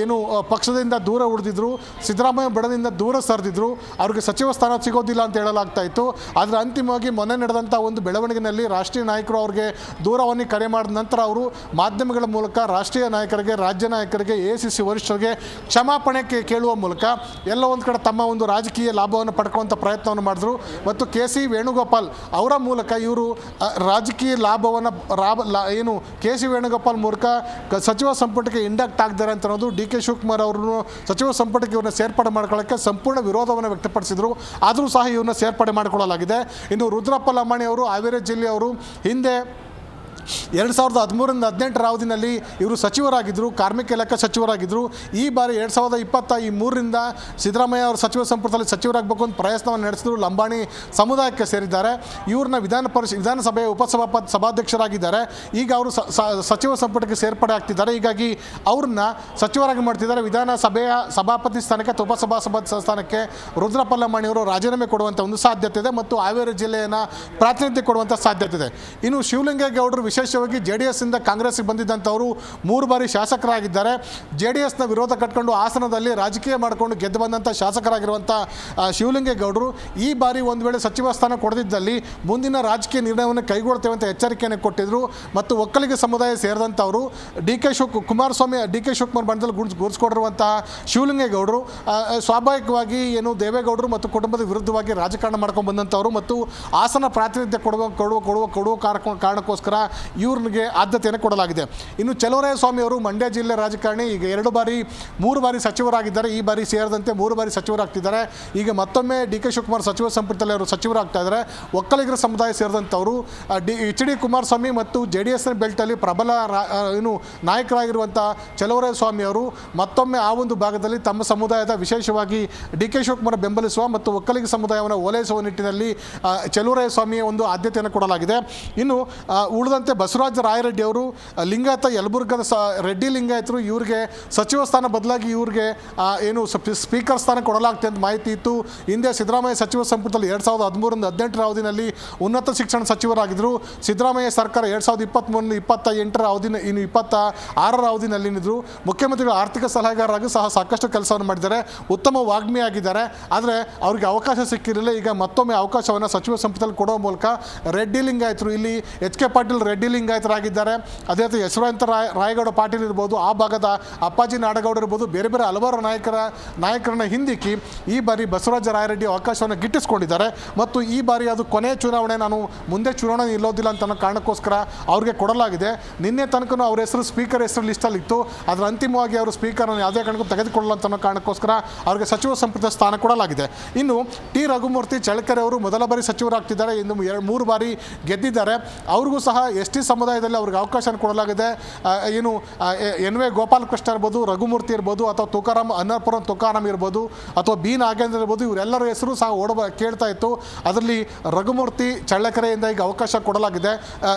ಏನು ಪಕ್ಷದಿಂದ ದೂರ ಉಳಿದಿದ್ರು, ಸಿದ್ದರಾಮಯ್ಯ ಬಣದಿಂದ ದೂರ ಸರಿದಿದ್ರು. ಅವ್ರಿಗೆ ಸಚಿವ ಸ್ಥಾನ ಸಿಗೋದಿಲ್ಲ ಅಂತ ಹೇಳಲಾಗ್ತಾ ಇತ್ತು. ಆದರೆ ಅಂತಿಮವಾಗಿ ಮೊನ್ನೆ ನಡೆದಂಥ ಒಂದು ಬೆಳವಣಿಗೆಯಲ್ಲಿ ರಾಷ್ಟ್ರೀಯ ನಾಯಕರು ಅವ್ರಿಗೆ ದೂರವಾಣಿ ಕರೆ ಮಾಡಿದ ನಂತರ ಅವರು ಮಾಧ್ಯಮಗಳ ಮೂಲಕ ರಾಷ್ಟ್ರೀಯ ನಾಯಕರಿಗೆ, ರಾಜ್ಯ ನಾಯಕರಿಗೆ, AICC ವರಿಷ್ಠರಿಗೆ ಕ್ಷಮಾಪಣೆ ಕೇಳುವ ಮೂಲಕ ಎಲ್ಲ ಒಂದು ಕಡೆ ತಮ್ಮ ಒಂದು ರಾಜಕೀಯ ಲಾಭವನ್ನು ಪಡ್ಕೊಳ್ಳುವಂಥ ಪ್ರಯತ್ನವನ್ನು ಮಾಡಿದ್ರು. ಮತ್ತು KC ವೇಣುಗೋಪಾಲ್ ಅವರ ಮೂಲಕ ಇವರು ರಾಜಕೀಯ ಲಾಭವನ್ನು ಏನು KC ವೇಣುಗೋಪಾಲ್ ಮೂಲಕ ಸಚಿವ ಸಂಪುಟಕ್ಕೆ ಇಂಡಕ್ಟ್ ಆಗಿದ್ದಾರೆ ಅಂತ ಅನ್ನೋದು DK ಶಿವಕುಮಾರ್ ಅವರನ್ನು ಸಚಿವ ಸಂಪುಟಕ್ಕೆ ಇವ್ರನ್ನ ಸೇರ್ಪಡೆ ಮಾಡ್ಕೊಳ್ಳೋಕ್ಕೆ ಸಂಪೂರ್ಣ ವಿರೋಧವನ್ನು ವ್ಯಕ್ತಪಡಿಸಿದರು. ಆದರೂ ಸಹ ಇವ್ರನ್ನ ಸೇರ್ಪಡೆ ಮಾಡಿಕೊಳ್ಳಲಾಗಿದೆ. ಇನ್ನು ರುದ್ರಪ್ಪ ಲಮಾಣಿ ಅವರು ಹಾವೇರಿ ಜಿಲ್ಲೆಯವರು ಹಿಂದೆ 2013ರಿಂದ 18ರ ಅವಧಿನಲ್ಲಿ ಇವರು ಸಚಿವರಾಗಿದ್ದರು, ಕಾರ್ಮಿಕ ಇಲಾಖೆ ಸಚಿವರಾಗಿದ್ದರು. ಈ ಬಾರಿ 2023ರಿಂದ ಸಿದ್ದರಾಮಯ್ಯ ಅವರು ಸಚಿವ ಸಂಪುಟದಲ್ಲಿ ಸಚಿವರಾಗಬೇಕು ಅಂತ ಪ್ರಯತ್ನವನ್ನು ನಡೆಸಿದ್ರು. ಲಂಬಾಣಿ ಸಮುದಾಯಕ್ಕೆ ಸೇರಿದ್ದಾರೆ. ಇವ್ರನ್ನ ವಿಧಾನಸಭೆಯ ಸಭಾಧ್ಯಕ್ಷರಾಗಿದ್ದಾರೆ. ಈಗ ಅವರು ಸಚಿವ ಸಂಪುಟಕ್ಕೆ ಸೇರ್ಪಡೆ ಆಗ್ತಿದ್ದಾರೆ. ಹೀಗಾಗಿ ಅವ್ರನ್ನ ಸಚಿವರಾಗಿ ಮಾಡ್ತಿದ್ದಾರೆ. ವಿಧಾನಸಭೆಯ ಸಭಾಪತಿ ಸ್ಥಾನಕ್ಕೆ ಅಥವಾ ಉಪಸಭಾಪತಿ ಸ್ಥಾನಕ್ಕೆ ರುದ್ರಪ್ಪ ಲಂಬಾಣಿಯವರು ರಾಜೀನಾಮೆ ಕೊಡುವಂಥ ಒಂದು ಸಾಧ್ಯತೆ ಇದೆ ಮತ್ತು ಹಾವೇರಿ ಜಿಲ್ಲೆಯನ್ನು ಪ್ರಾತಿನಿಧ್ಯ ಕೊಡುವಂಥ ಸಾಧ್ಯತೆ ಇದೆ. ಇನ್ನು ಶಿವಲಿಂಗೇಗೌಡರು ವಿಶೇಷವಾಗಿ JDS ಇಂದ ಕಾಂಗ್ರೆಸ್ಗೆ ಬಂದಿದ್ದಂಥವರು 3 ಬಾರಿ ಶಾಸಕರಾಗಿದ್ದಾರೆ. JDSನ ವಿರೋಧ ಕಟ್ಕೊಂಡು ಹಾಸನದಲ್ಲಿ ರಾಜಕೀಯ ಮಾಡಿಕೊಂಡು ಗೆದ್ದು ಬಂದಂಥ ಶಾಸಕರಾಗಿರುವಂಥ ಶಿವಲಿಂಗೇಗೌಡರು ಈ ಬಾರಿ ಒಂದು ವೇಳೆ ಸಚಿವ ಸ್ಥಾನ ಕೊಡದಿದ್ದಲ್ಲಿ ಮುಂದಿನ ರಾಜಕೀಯ ನಿರ್ಣಯವನ್ನು ಕೈಗೊಳ್ತೇವೆ ಅಂತ ಎಚ್ಚರಿಕೆಯನ್ನು ಕೊಟ್ಟಿದ್ದರು. ಮತ್ತು ಒಕ್ಕಲಿಗ ಸಮುದಾಯ ಸೇರಿದಂಥವರು ಡಿ.ಕೆ. ಶಿವಕುಮಾರ್ ಬಣದಲ್ಲಿ ಗೂಡಿಸ್ಕೊಂಡಿರುವಂತಹ ಶಿವಲಿಂಗೇಗೌಡರು ಸ್ವಾಭಾವಿಕವಾಗಿ ಏನು ದೇವೇಗೌಡರು ಮತ್ತು ಕುಟುಂಬದ ವಿರುದ್ಧವಾಗಿ ರಾಜಕಾರಣ ಮಾಡ್ಕೊಂಡು ಬಂದಂಥವರು ಮತ್ತು ಹಾಸನ ಪ್ರಾತಿನಿಧ್ಯ ಕೊಡುವ ಕಾರಣಕ್ಕೋಸ್ಕರ ಇವ್ರಿಗೆ ಆದ್ಯತೆಯನ್ನು ಕೊಡಲಾಗಿದೆ. ಇನ್ನು ಚಲುವರಾಯಸ್ವಾಮಿ ಅವರು ಮಂಡ್ಯ ಜಿಲ್ಲೆ ರಾಜಕಾರಣಿ. ಈಗ 3 ಬಾರಿ ಸಚಿವರಾಗಿದ್ದಾರೆ. ಈ ಬಾರಿ ಸೇರಿದಂತೆ 3 ಬಾರಿ ಸಚಿವರಾಗ್ತಿದ್ದಾರೆ. ಈಗ ಮತ್ತೊಮ್ಮೆ ಡಿ.ಕೆ. ಶಿವಕುಮಾರ್ ಸಚಿವ ಸಂಪುಟದಲ್ಲಿ ಅವರು ಸಚಿವರಾಗ್ತಾ ಇದ್ದಾರೆ. ಒಕ್ಕಲಿಗರ ಸಮುದಾಯ ಸೇರಿದಂಥವರು H.D. ಕುಮಾರಸ್ವಾಮಿ ಮತ್ತು JDSನ ಬೆಲ್ಟಲ್ಲಿ ಪ್ರಬಲ ನಾಯಕರಾಗಿರುವಂಥ ಚಲುವರಾಯಸ್ವಾಮಿ ಅವರು ಮತ್ತೊಮ್ಮೆ ಆ ಒಂದು ಭಾಗದಲ್ಲಿ ತಮ್ಮ ಸಮುದಾಯದ ವಿಶೇಷವಾಗಿ ಡಿ.ಕೆ. ಶಿವಕುಮಾರ್ ಬೆಂಬಲಿಸುವ ಮತ್ತು ಒಕ್ಕಲಿಗ ಸಮುದಾಯವನ್ನು ಓಲೈಸುವ ನಿಟ್ಟಿನಲ್ಲಿ ಚಲುವರಾಯಸ್ವಾಮಿಯ ಒಂದು ಆದ್ಯತೆಯನ್ನು ಕೊಡಲಾಗಿದೆ. ಇನ್ನು ಉಳಿದಂತೆ ಬಸವರಾಜ ರಾಯರೆಡ್ಡಿ ಅವರು ಲಿಂಗಾಯತ ಯಲಬುರ್ಗದ ರೆಡ್ಡಿ ಲಿಂಗಾಯತರು, ಇವರಿಗೆ ಸಚಿವ ಸ್ಥಾನ ಬದಲಾಗಿ ಇವ್ರಿಗೆ ಸ್ಪೀಕರ್ ಸ್ಥಾನ ಕೊಡಲಾಗ್ತದೆ ಅಂತ ಮಾಹಿತಿ ಇತ್ತು. ಹಿಂದೆ ಸಿದ್ದರಾಮಯ್ಯ ಸಚಿವ ಸಂಪುಟದಲ್ಲಿ 2013ರಿಂದ 18ರ ಅವಧಿನಲ್ಲಿ ಉನ್ನತ ಶಿಕ್ಷಣ ಸಚಿವರಾಗಿದ್ದರು. ಸಿದ್ದರಾಮಯ್ಯ ಸರ್ಕಾರ 2023ರಿಂದ 28ರ ಅವಧಿ, ಇನ್ನು 26ರ ಅವಧಿನಲ್ಲಿದ್ದರು. ಮುಖ್ಯಮಂತ್ರಿಗಳ ಆರ್ಥಿಕ ಸಲಹೆಗಾರರಾಗಿ ಸಹ ಸಾಕಷ್ಟು ಕೆಲಸವನ್ನು ಮಾಡಿದ್ದಾರೆ. ಉತ್ತಮ ವಾಗ್ಮಿಯಾಗಿದ್ದಾರೆ. ಆದರೆ ಅವರಿಗೆ ಅವಕಾಶ ಸಿಕ್ಕಿರಲಿಲ್ಲ. ಈಗ ಮತ್ತೊಮ್ಮೆ ಅವಕಾಶವನ್ನು ಸಚಿವ ಸಂಪುಟದಲ್ಲಿ ಕೊಡುವ ಮೂಲಕ ರೆಡ್ಡಿ ಲಿಂಗಾಯತರು, ಇಲ್ಲಿ H.K. ಪಾಟೀಲ್ ರೆಡ್ಡಿ ಲಿಂಗಾಯತರಾಗಿದ್ದಾರೆ. ಅದೇ ರೀತಿ ಯಶವಂತ ರಾಯಗೌಡ ಪಾಟೀಲ್ ಇರ್ಬೋದು, ಆ ಭಾಗದ ಅಪ್ಪಾಜಿ ನಾಡಗೌಡ ಇರ್ಬೋದು, ಬೇರೆ ಬೇರೆ ಹಲವಾರು ನಾಯಕರನ್ನ ಹಿಂದಿಕ್ಕಿ ಈ ಬಾರಿ ಬಸವರಾಜ ರಾಯರೆಡ್ಡಿ ಅವಕಾಶವನ್ನು ಗಿಟ್ಟಿಸ್ಕೊಂಡಿದ್ದಾರೆ. ಮತ್ತು ಈ ಬಾರಿ ಅದು ಕೊನೆಯ ಚುನಾವಣೆ, ನಾನು ಮುಂದೆ ಚುನಾವಣೆ ನಿಲ್ಲೋದಿಲ್ಲ ಅಂತ ಅನ್ನೋ ಕಾರಣಕ್ಕೋಸ್ಕರ ಅವ್ರಿಗೆ ಕೊಡಲಾಗಿದೆ. ನಿನ್ನೆ ತನಕ ಅವ್ರ ಹೆಸರು ಸ್ಪೀಕರ್ ಹೆಸರು ಲಿಸ್ಟಲ್ಲಿತ್ತು. ಅದರ ಅಂತಿಮವಾಗಿ ಅವರು ಸ್ಪೀಕರನ್ನು ಯಾವುದೇ ಕಾರಣಕ್ಕೂ ತೆಗೆದುಕೊಳ್ಳಲ್ಲ ಅಂತ ಅನ್ನೋ ಕಾರಣಕ್ಕೋಸ್ಕರ ಅವರಿಗೆ ಸಚಿವ ಸಂಪುಟ ಸ್ಥಾನ ಕೊಡಲಾಗಿದೆ. ಇನ್ನು T. ರಘುಮೂರ್ತಿ ಚಳ್ಳಕೆರೆ ಅವರು ಮೊದಲ ಬಾರಿ ಸಚಿವರಾಗ್ತಿದ್ದಾರೆ. ಇನ್ನು 3 ಬಾರಿ ಗೆದ್ದಿದ್ದಾರೆ. ಅವ್ರಿಗೂ ಸಹ ST ಸಮುದಾಯದಲ್ಲಿ ಅವ್ರಿಗೆ ಅವಕಾಶ ಕೊಡಲಾಗಿದೆ. NV ಗೋಪಾಲಕೃಷ್ಣ ಇರ್ಬೋದು, ರಘುಮೂರ್ತಿ ಇರ್ಬೋದು, ಅಥವಾ ಅನ್ನಪುರಂ ತುಕಾರಾಮ್ ಇರ್ಬೋದು, ಅಥವಾ B. ನಾಗೇಂದ್ರ ಇರ್ಬೋದು, ಇವರೆಲ್ಲರ ಹೆಸರು ಸಹ ಕೇಳ್ತಾ ಇತ್ತು. ಅದರಲ್ಲಿ ರಘುಮೂರ್ತಿ ಚಳ್ಳಕೆರೆಯಿಂದ ಈಗ ಅವಕಾಶ ಕೊಡಲಾಗಿದೆ.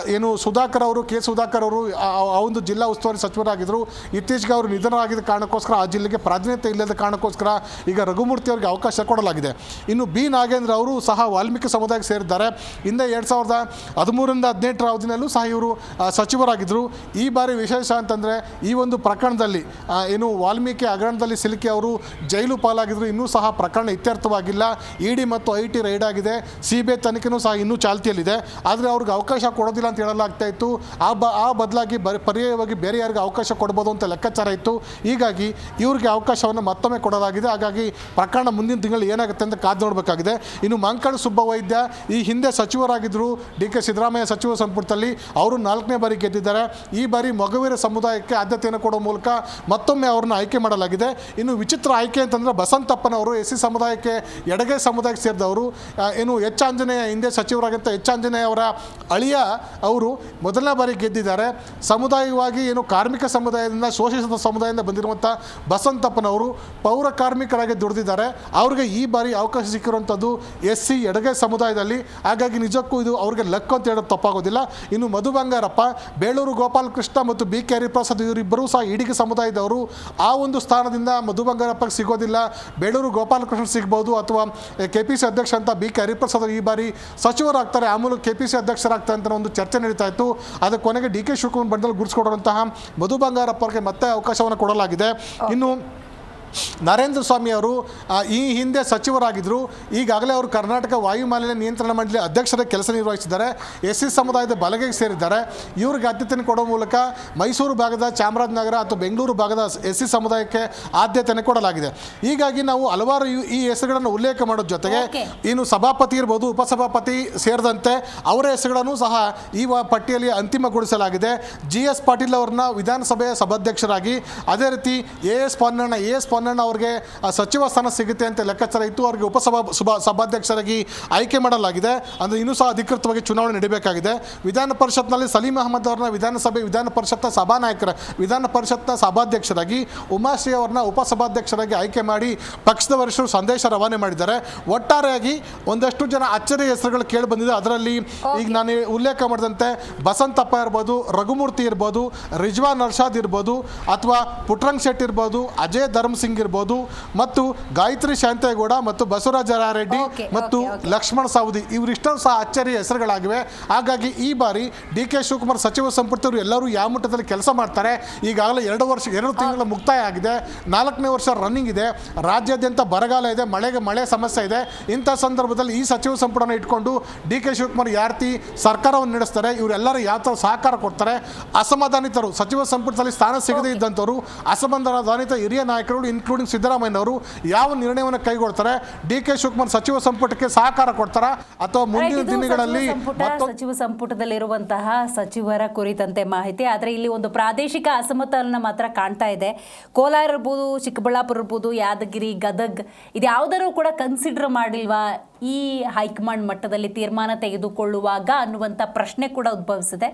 ಸುಧಾಕರ್ ಅವರು, K. ಸುಧಾಕರ್ ಅವರು ಆ ಒಂದು ಜಿಲ್ಲಾ ಉಸ್ತುವಾರಿ ಸಚಿವರಾಗಿದ್ದರು. ಇತ್ತೀಚೆಗೆ ಅವರು ನಿಧನರಾಗಿದ್ದ ಕಾರಣಕ್ಕೋಸ್ಕರ ಆ ಜಿಲ್ಲೆಗೆ ಪ್ರಾಧಾನ್ಯತೆ ಇಲ್ಲದ ಕಾರಣಕ್ಕೋಸ್ಕರ ಈಗ ರಘುಮೂರ್ತಿ ಅವರಿಗೆ ಅವಕಾಶ ಕೊಡಲಾಗಿದೆ. ಇನ್ನು B. ನಾಗೇಂದ್ರ ಅವರು ಸಹ ವಾಲ್ಮೀಕಿ ಸಮುದಾಯಕ್ಕೆ ಸೇರಿದ್ದಾರೆ. ಹಿಂದೆ 2013ರಿಂದ 18ರ ಅವಧಿನಲ್ಲೂ ಸಹ ಇವರು ಸಚಿವರಾಗಿದ್ದರು. ಈ ಬಾರಿ ವಿಶೇಷ ಅಂತಂದರೆ ಈ ಒಂದು ಪ್ರಕರಣದಲ್ಲಿ ವಾಲ್ಮೀಕಿ ಹಗರಣದಲ್ಲಿ ಸಿಲುಕಿ ಅವರು ಜೈಲು ಪಾಲಾಗಿದ್ದರು. ಇನ್ನೂ ಸಹ ಪ್ರಕರಣ ಇತ್ಯರ್ಥವಾಗಿಲ್ಲ. ED ಮತ್ತು IT ರೈಡ್ ಆಗಿದೆ. CBI ತನಿಖೆನೂ ಸಹ ಇನ್ನೂ ಚಾಲ್ತಿಯಲ್ಲಿದೆ. ಆದರೆ ಅವ್ರಿಗೆ ಅವಕಾಶ ಕೊಡೋದಿಲ್ಲ ಅಂತ ಹೇಳಲಾಗ್ತಾ ಇತ್ತು. ಆ ಬದಲಾಗಿ ಪರ್ಯಾಯವಾಗಿ ಬೇರೆ ಯಾರಿಗೆ ಅವಕಾಶ ಕೊಡ್ಬೋದು ಅಂತ ಲೆಕ್ಕಾಚಾರ ಇತ್ತು. ಹೀಗಾಗಿ ಇವ್ರಿಗೆ ಅವಕಾಶವನ್ನು ಮತ್ತೊಮ್ಮೆ ಕೊಡಲಾಗಿದೆ. ಹಾಗಾಗಿ ಪ್ರಕರಣ ಮುಂದಿನ ತಿಂಗಳು ಏನಾಗುತ್ತೆ ಅಂತ ಕಾದು ನೋಡಬೇಕಾಗಿದೆ. ಇನ್ನು ಮಂಕಳ ಸುಬ್ಬವೈದ್ಯ ಈ ಹಿಂದೆ ಸಚಿವರಾಗಿದ್ದರು DK ಸಿದ್ದರಾಮಯ್ಯ ಸಚಿವ ಸಂಪುಟದಲ್ಲಿ. ಅವರು 4ನೇ ಬಾರಿ ಗೆದ್ದಿದ್ದಾರೆ. ಈ ಬಾರಿ ಮೊಗವೀರ ಸಮುದಾಯಕ್ಕೆ ಆದ್ಯತೆಯನ್ನು ಕೊಡುವ ಮೂಲಕ ಮತ್ತೊಮ್ಮೆ ಅವ್ರನ್ನ ಆಯ್ಕೆ ಮಾಡಲಾಗಿದೆ. ಇನ್ನು ವಿಚಿತ್ರ ಆಯ್ಕೆ ಅಂತಂದರೆ ಬಸಂತಪ್ಪನವರು SC ಸಮುದಾಯಕ್ಕೆ, ಎಡಗೈ ಸಮುದಾಯಕ್ಕೆ ಸೇರಿದವರು. H. ಆಂಜನೇಯ ಹಿಂದೆ ಸಚಿವರಾಗಿದ್ದ H. ಆಂಜನೇಯ ಅವರ ಅಳಿಯ ಅವರು ಮೊದಲನೇ ಬಾರಿ ಗೆದ್ದಿದ್ದಾರೆ. ಸಮುದಾಯವಾಗಿ ಕಾರ್ಮಿಕ ಸಮುದಾಯದಿಂದ, ಶೋಷಿತ ಸಮುದಾಯದಿಂದ ಬಂದಿರುವಂಥ ಬಸಂತಪ್ಪನವರು ಪೌರ ಕಾರ್ಮಿಕರಾಗಿ ದುಡಿದಿದ್ದಾರೆ. ಅವ್ರಿಗೆ ಈ ಬಾರಿ ಅವಕಾಶ ಸಿಕ್ಕಿರುವಂಥದ್ದು SC ಎಡಗೈ ಸಮುದಾಯದಲ್ಲಿ. ಹಾಗಾಗಿ ನಿಜಕ್ಕೂ ಇದು ಅವ್ರಿಗೆ ಲಕ್ ಅಂತ ಹೇಳೋದು ತಪ್ಪಾಗೋದಿಲ್ಲ. ಇನ್ನು ಮಧು ಬಂಗಾರಪ್ಪ, ಬೇಳೂರು ಗೋಪಾಲಕೃಷ್ಣ ಮತ್ತು B. ಕೆ. ಹರಿಪ್ರಸಾದ್ ಇವರಿಬ್ಬರೂ ಸಹ ಈಡಿಗೆ ಸಮುದಾಯದವರು. ಆ ಒಂದು ಸ್ಥಾನದಿಂದ ಮಧು ಬಂಗಾರಪ್ಪಗೆ ಸಿಗೋದಿಲ್ಲ. ಬೇಳೂರು ಗೋಪಾಲಕೃಷ್ಣ ಸಿಗ್ಬೋದು, ಅಥವಾ KPC ಅಧ್ಯಕ್ಷ ಅಂತ B. ಕೆ. ಹರಿಪ್ರಸಾದ್ ಈ ಬಾರಿ ಸಚಿವರಾಗ್ತಾರೆ. ಆ ಮೂಲಕ KPC ಅಧ್ಯಕ್ಷರಾಗ್ತಾರೆ ಅಂತ ಒಂದು ಚರ್ಚೆ ನಡೀತಾ ಇತ್ತು. ಅದು ಕೊನೆಗೆ DK ಶಿವಕುಮಾರ್ ಬಂಡಲ್ ಗುಡಿಸ್ಕೊಡುವಂತಹ ಮಧು ಬಂಗಾರಪ್ಪ ಅವರಿಗೆ ಮತ್ತೆ ಅವಕಾಶವನ್ನು ಕೊಡಲಾಗಿದೆ. ಇನ್ನು ನರೇಂದ್ರ ಸ್ವಾಮಿ ಅವರು ಈ ಹಿಂದೆ ಸಚಿವರಾಗಿದ್ದರು. ಈಗಾಗಲೇ ಅವರು ಕರ್ನಾಟಕ ವಾಯುಮಾಲಿನ್ಯ ನಿಯಂತ್ರಣ ಮಂಡಳಿ ಅಧ್ಯಕ್ಷರ ಕೆಲಸ ನಿರ್ವಹಿಸಿದ್ದಾರೆ. SC ಸಮುದಾಯದ ಬಲಗೈಗೆ ಸೇರಿದ್ದಾರೆ. ಇವ್ರಿಗೆ ಆದ್ಯತೆಯನ್ನು ಕೊಡುವ ಮೂಲಕ ಮೈಸೂರು ಭಾಗದ, ಚಾಮರಾಜನಗರ ಅಥವಾ ಬೆಂಗಳೂರು ಭಾಗದ SC ಸಮುದಾಯಕ್ಕೆ ಆದ್ಯತೆಯನ್ನು ಕೊಡಲಾಗಿದೆ. ಹೀಗಾಗಿ ನಾವು ಹಲವಾರು ಈ ಹೆಸರುಗಳನ್ನು ಉಲ್ಲೇಖ ಮಾಡೋದ್ರ ಜೊತೆಗೆ ಇನ್ನು ಸಭಾಪತಿ ಇರ್ಬೋದು, ಉಪಸಭಾಪತಿ ಸೇರಿದಂತೆ ಅವರ ಹೆಸರುಗಳನ್ನು ಸಹ ಈ ಪಟ್ಟಿಯಲ್ಲಿ ಅಂತಿಮಗೊಳಿಸಲಾಗಿದೆ. GS ಪಾಟೀಲ್ ಅವರನ್ನ ವಿಧಾನಸಭೆಯ ಸಭಾಧ್ಯಕ್ಷರಾಗಿ, ಅದೇ ರೀತಿ AS ಪೊನ್ನಣ್ಣ ಪೊನ್ನಣ್ಣ ಅವ್ರಿಗೆ ಸಚಿವ ಸ್ಥಾನ ಸಿಗುತ್ತೆ ಅಂತ ಲೆಕ್ಕಾಚಾರ ಇತ್ತು. ಅವ್ರಿಗೆ ಸಭಾಧ್ಯಕ್ಷರಾಗಿ ಆಯ್ಕೆ ಮಾಡಲಾಗಿದೆ. ಅಂದರೆ ಇನ್ನೂ ಸಹ ಅಧಿಕೃತವಾಗಿ ಚುನಾವಣೆ ನಡೀಬೇಕಾಗಿದೆ. ವಿಧಾನ ಪರಿಷತ್ನಲ್ಲಿ ಸಲೀಂ ಅಹಮದ್ ಅವ್ರನ್ನ ವಿಧಾನ ಪರಿಷತ್ನ ವಿಧಾನ ಪರಿಷತ್ನ ಸಭಾಧ್ಯಕ್ಷರಾಗಿ, ಉಮಾಶ್ರೀ ಅವ್ರನ್ನ ಉಪಸಭಾಧ್ಯಕ್ಷರಾಗಿ ಆಯ್ಕೆ ಮಾಡಿ ಪಕ್ಷದ ವರಿಷ್ಠರು ಸಂದೇಶ ರವಾನೆ ಮಾಡಿದ್ದಾರೆ. ಒಟ್ಟಾರೆಯಾಗಿ ಒಂದಷ್ಟು ಜನ ಅಚ್ಚರಿ ಹೆಸರುಗಳು ಕೇಳಿ ಬಂದಿದೆ. ಅದರಲ್ಲಿ ಈಗ ನಾನು ಉಲ್ಲೇಖ ಮಾಡಿದಂತೆ ಬಸಂತಪ್ಪ ಇರ್ಬೋದು, ರಘುಮೂರ್ತಿ ಇರ್ಬೋದು, ರಿಜ್ವಾನ್ ಅರ್ಷಾದ್ ಇರ್ಬೋದು, ಅಥವಾ ಪುಟ್ರಂಗ್ ಶೆಟ್ಟಿ ಇರ್ಬೋದು, ಅಜಯ್ ಧರ್ಮ್ ಸಿಂಗ್ ಇರ್ಬೋದು, ಮತ್ತು ಗಾಯತ್ರಿ ಶಾಂತೇಗೌಡ ಮತ್ತು ಬಸವರಾಜ ರೆಡ್ಡಿ ಮತ್ತು ಲಕ್ಷ್ಮಣ ಸವದಿ ಇವರಿಷ್ಟೂ ಸಹ ಅಚ್ಚರಿಯ ಹೆಸರುಗಳಾಗಿವೆ. ಹಾಗಾಗಿ ಈ ಬಾರಿ ಡಿ ಕೆ ಶಿವಕುಮಾರ್ ಸಚಿವ ಸಂಪುಟದವರು ಎಲ್ಲರೂ ಯಾವ ಮಟ್ಟದಲ್ಲಿ ಕೆಲಸ ಮಾಡ್ತಾರೆ. ಈಗಾಗಲೇ 2 ತಿಂಗಳ ಮುಕ್ತಾಯ ಆಗಿದೆ. 4ನೇ ವರ್ಷ ರನ್ನಿಂಗ್ ಇದೆ. ರಾಜ್ಯಾದ್ಯಂತ ಬರಗಾಲ ಇದೆ, ಮಳೆ ಸಮಸ್ಯೆ ಇದೆ. ಇಂಥ ಸಂದರ್ಭದಲ್ಲಿ ಈ ಸಚಿವ ಸಂಪುಟನ ಇಟ್ಕೊಂಡು ಡಿ ಕೆ ಶಿವಕುಮಾರ್ ಯಾವ ರೀತಿ ಸರ್ಕಾರವನ್ನು ನಡೆಸ್ತಾರೆ, ಇವರೆಲ್ಲರೂ ಯಾವ ಥರ ಸಹಕಾರ ಕೊಡ್ತಾರೆ, ಅಸಮಾಧಾನಿತರು ಸಚಿವ ಸಂಪುಟದಲ್ಲಿ ಸ್ಥಾನ ಸಿಗದೇ ಇದ್ದಂಥವರು, ಅಸಮಾಧಾನಿತ ಹಿರಿಯ ನಾಯಕರು ಇನ್ಕ್ಲೂಡಿಂಗ್ ಸಿದ್ದರಾಮಯ್ಯನವರು ಯಾವ ನಿರ್ಣಯವನ್ನು ಕೈಗೊಳ್ತಾರೆ, ಡಿ ಕೆ ಶಿವಕುಮಾರ್ ಸಚಿವ ಸಂಪುಟಕ್ಕೆ ಸಹಕಾರ ಕೊಡ್ತಾರ ಅಥವಾ ಮುಂದಿನ ದಿನಗಳಲ್ಲಿ ಸಚಿವ ಸಂಪುಟದಲ್ಲಿರುವಂತಹ ಸಚಿವರ ಕುರಿತಂತೆ ಮಾಹಿತಿ. ಆದರೆ ಇಲ್ಲಿ ಒಂದು ಪ್ರಾದೇಶಿಕ ಅಸಮತೋಲನ ಮಾತ್ರ ಕಾಣ್ತಾ ಇದೆ. ಕೋಲಾರ ಇರ್ಬೋದು, ಚಿಕ್ಕಬಳ್ಳಾಪುರ ಇರ್ಬೋದು, ಯಾದಗಿರಿ, ಗದಗ್ ಇದ್ಯಾವುದರೂ ಕೂಡ ಕನ್ಸಿಡರ್ ಮಾಡಿಲ್ವಾ ಈ ಹೈಕಮಾಂಡ್ ಮಟ್ಟದಲ್ಲಿ ತೀರ್ಮಾನ ತೆಗೆದುಕೊಳ್ಳುವಾಗ ಅನ್ನುವಂಥ ಪ್ರಶ್ನೆ ಕೂಡ ಉದ್ಭವಿಸಿದೆ.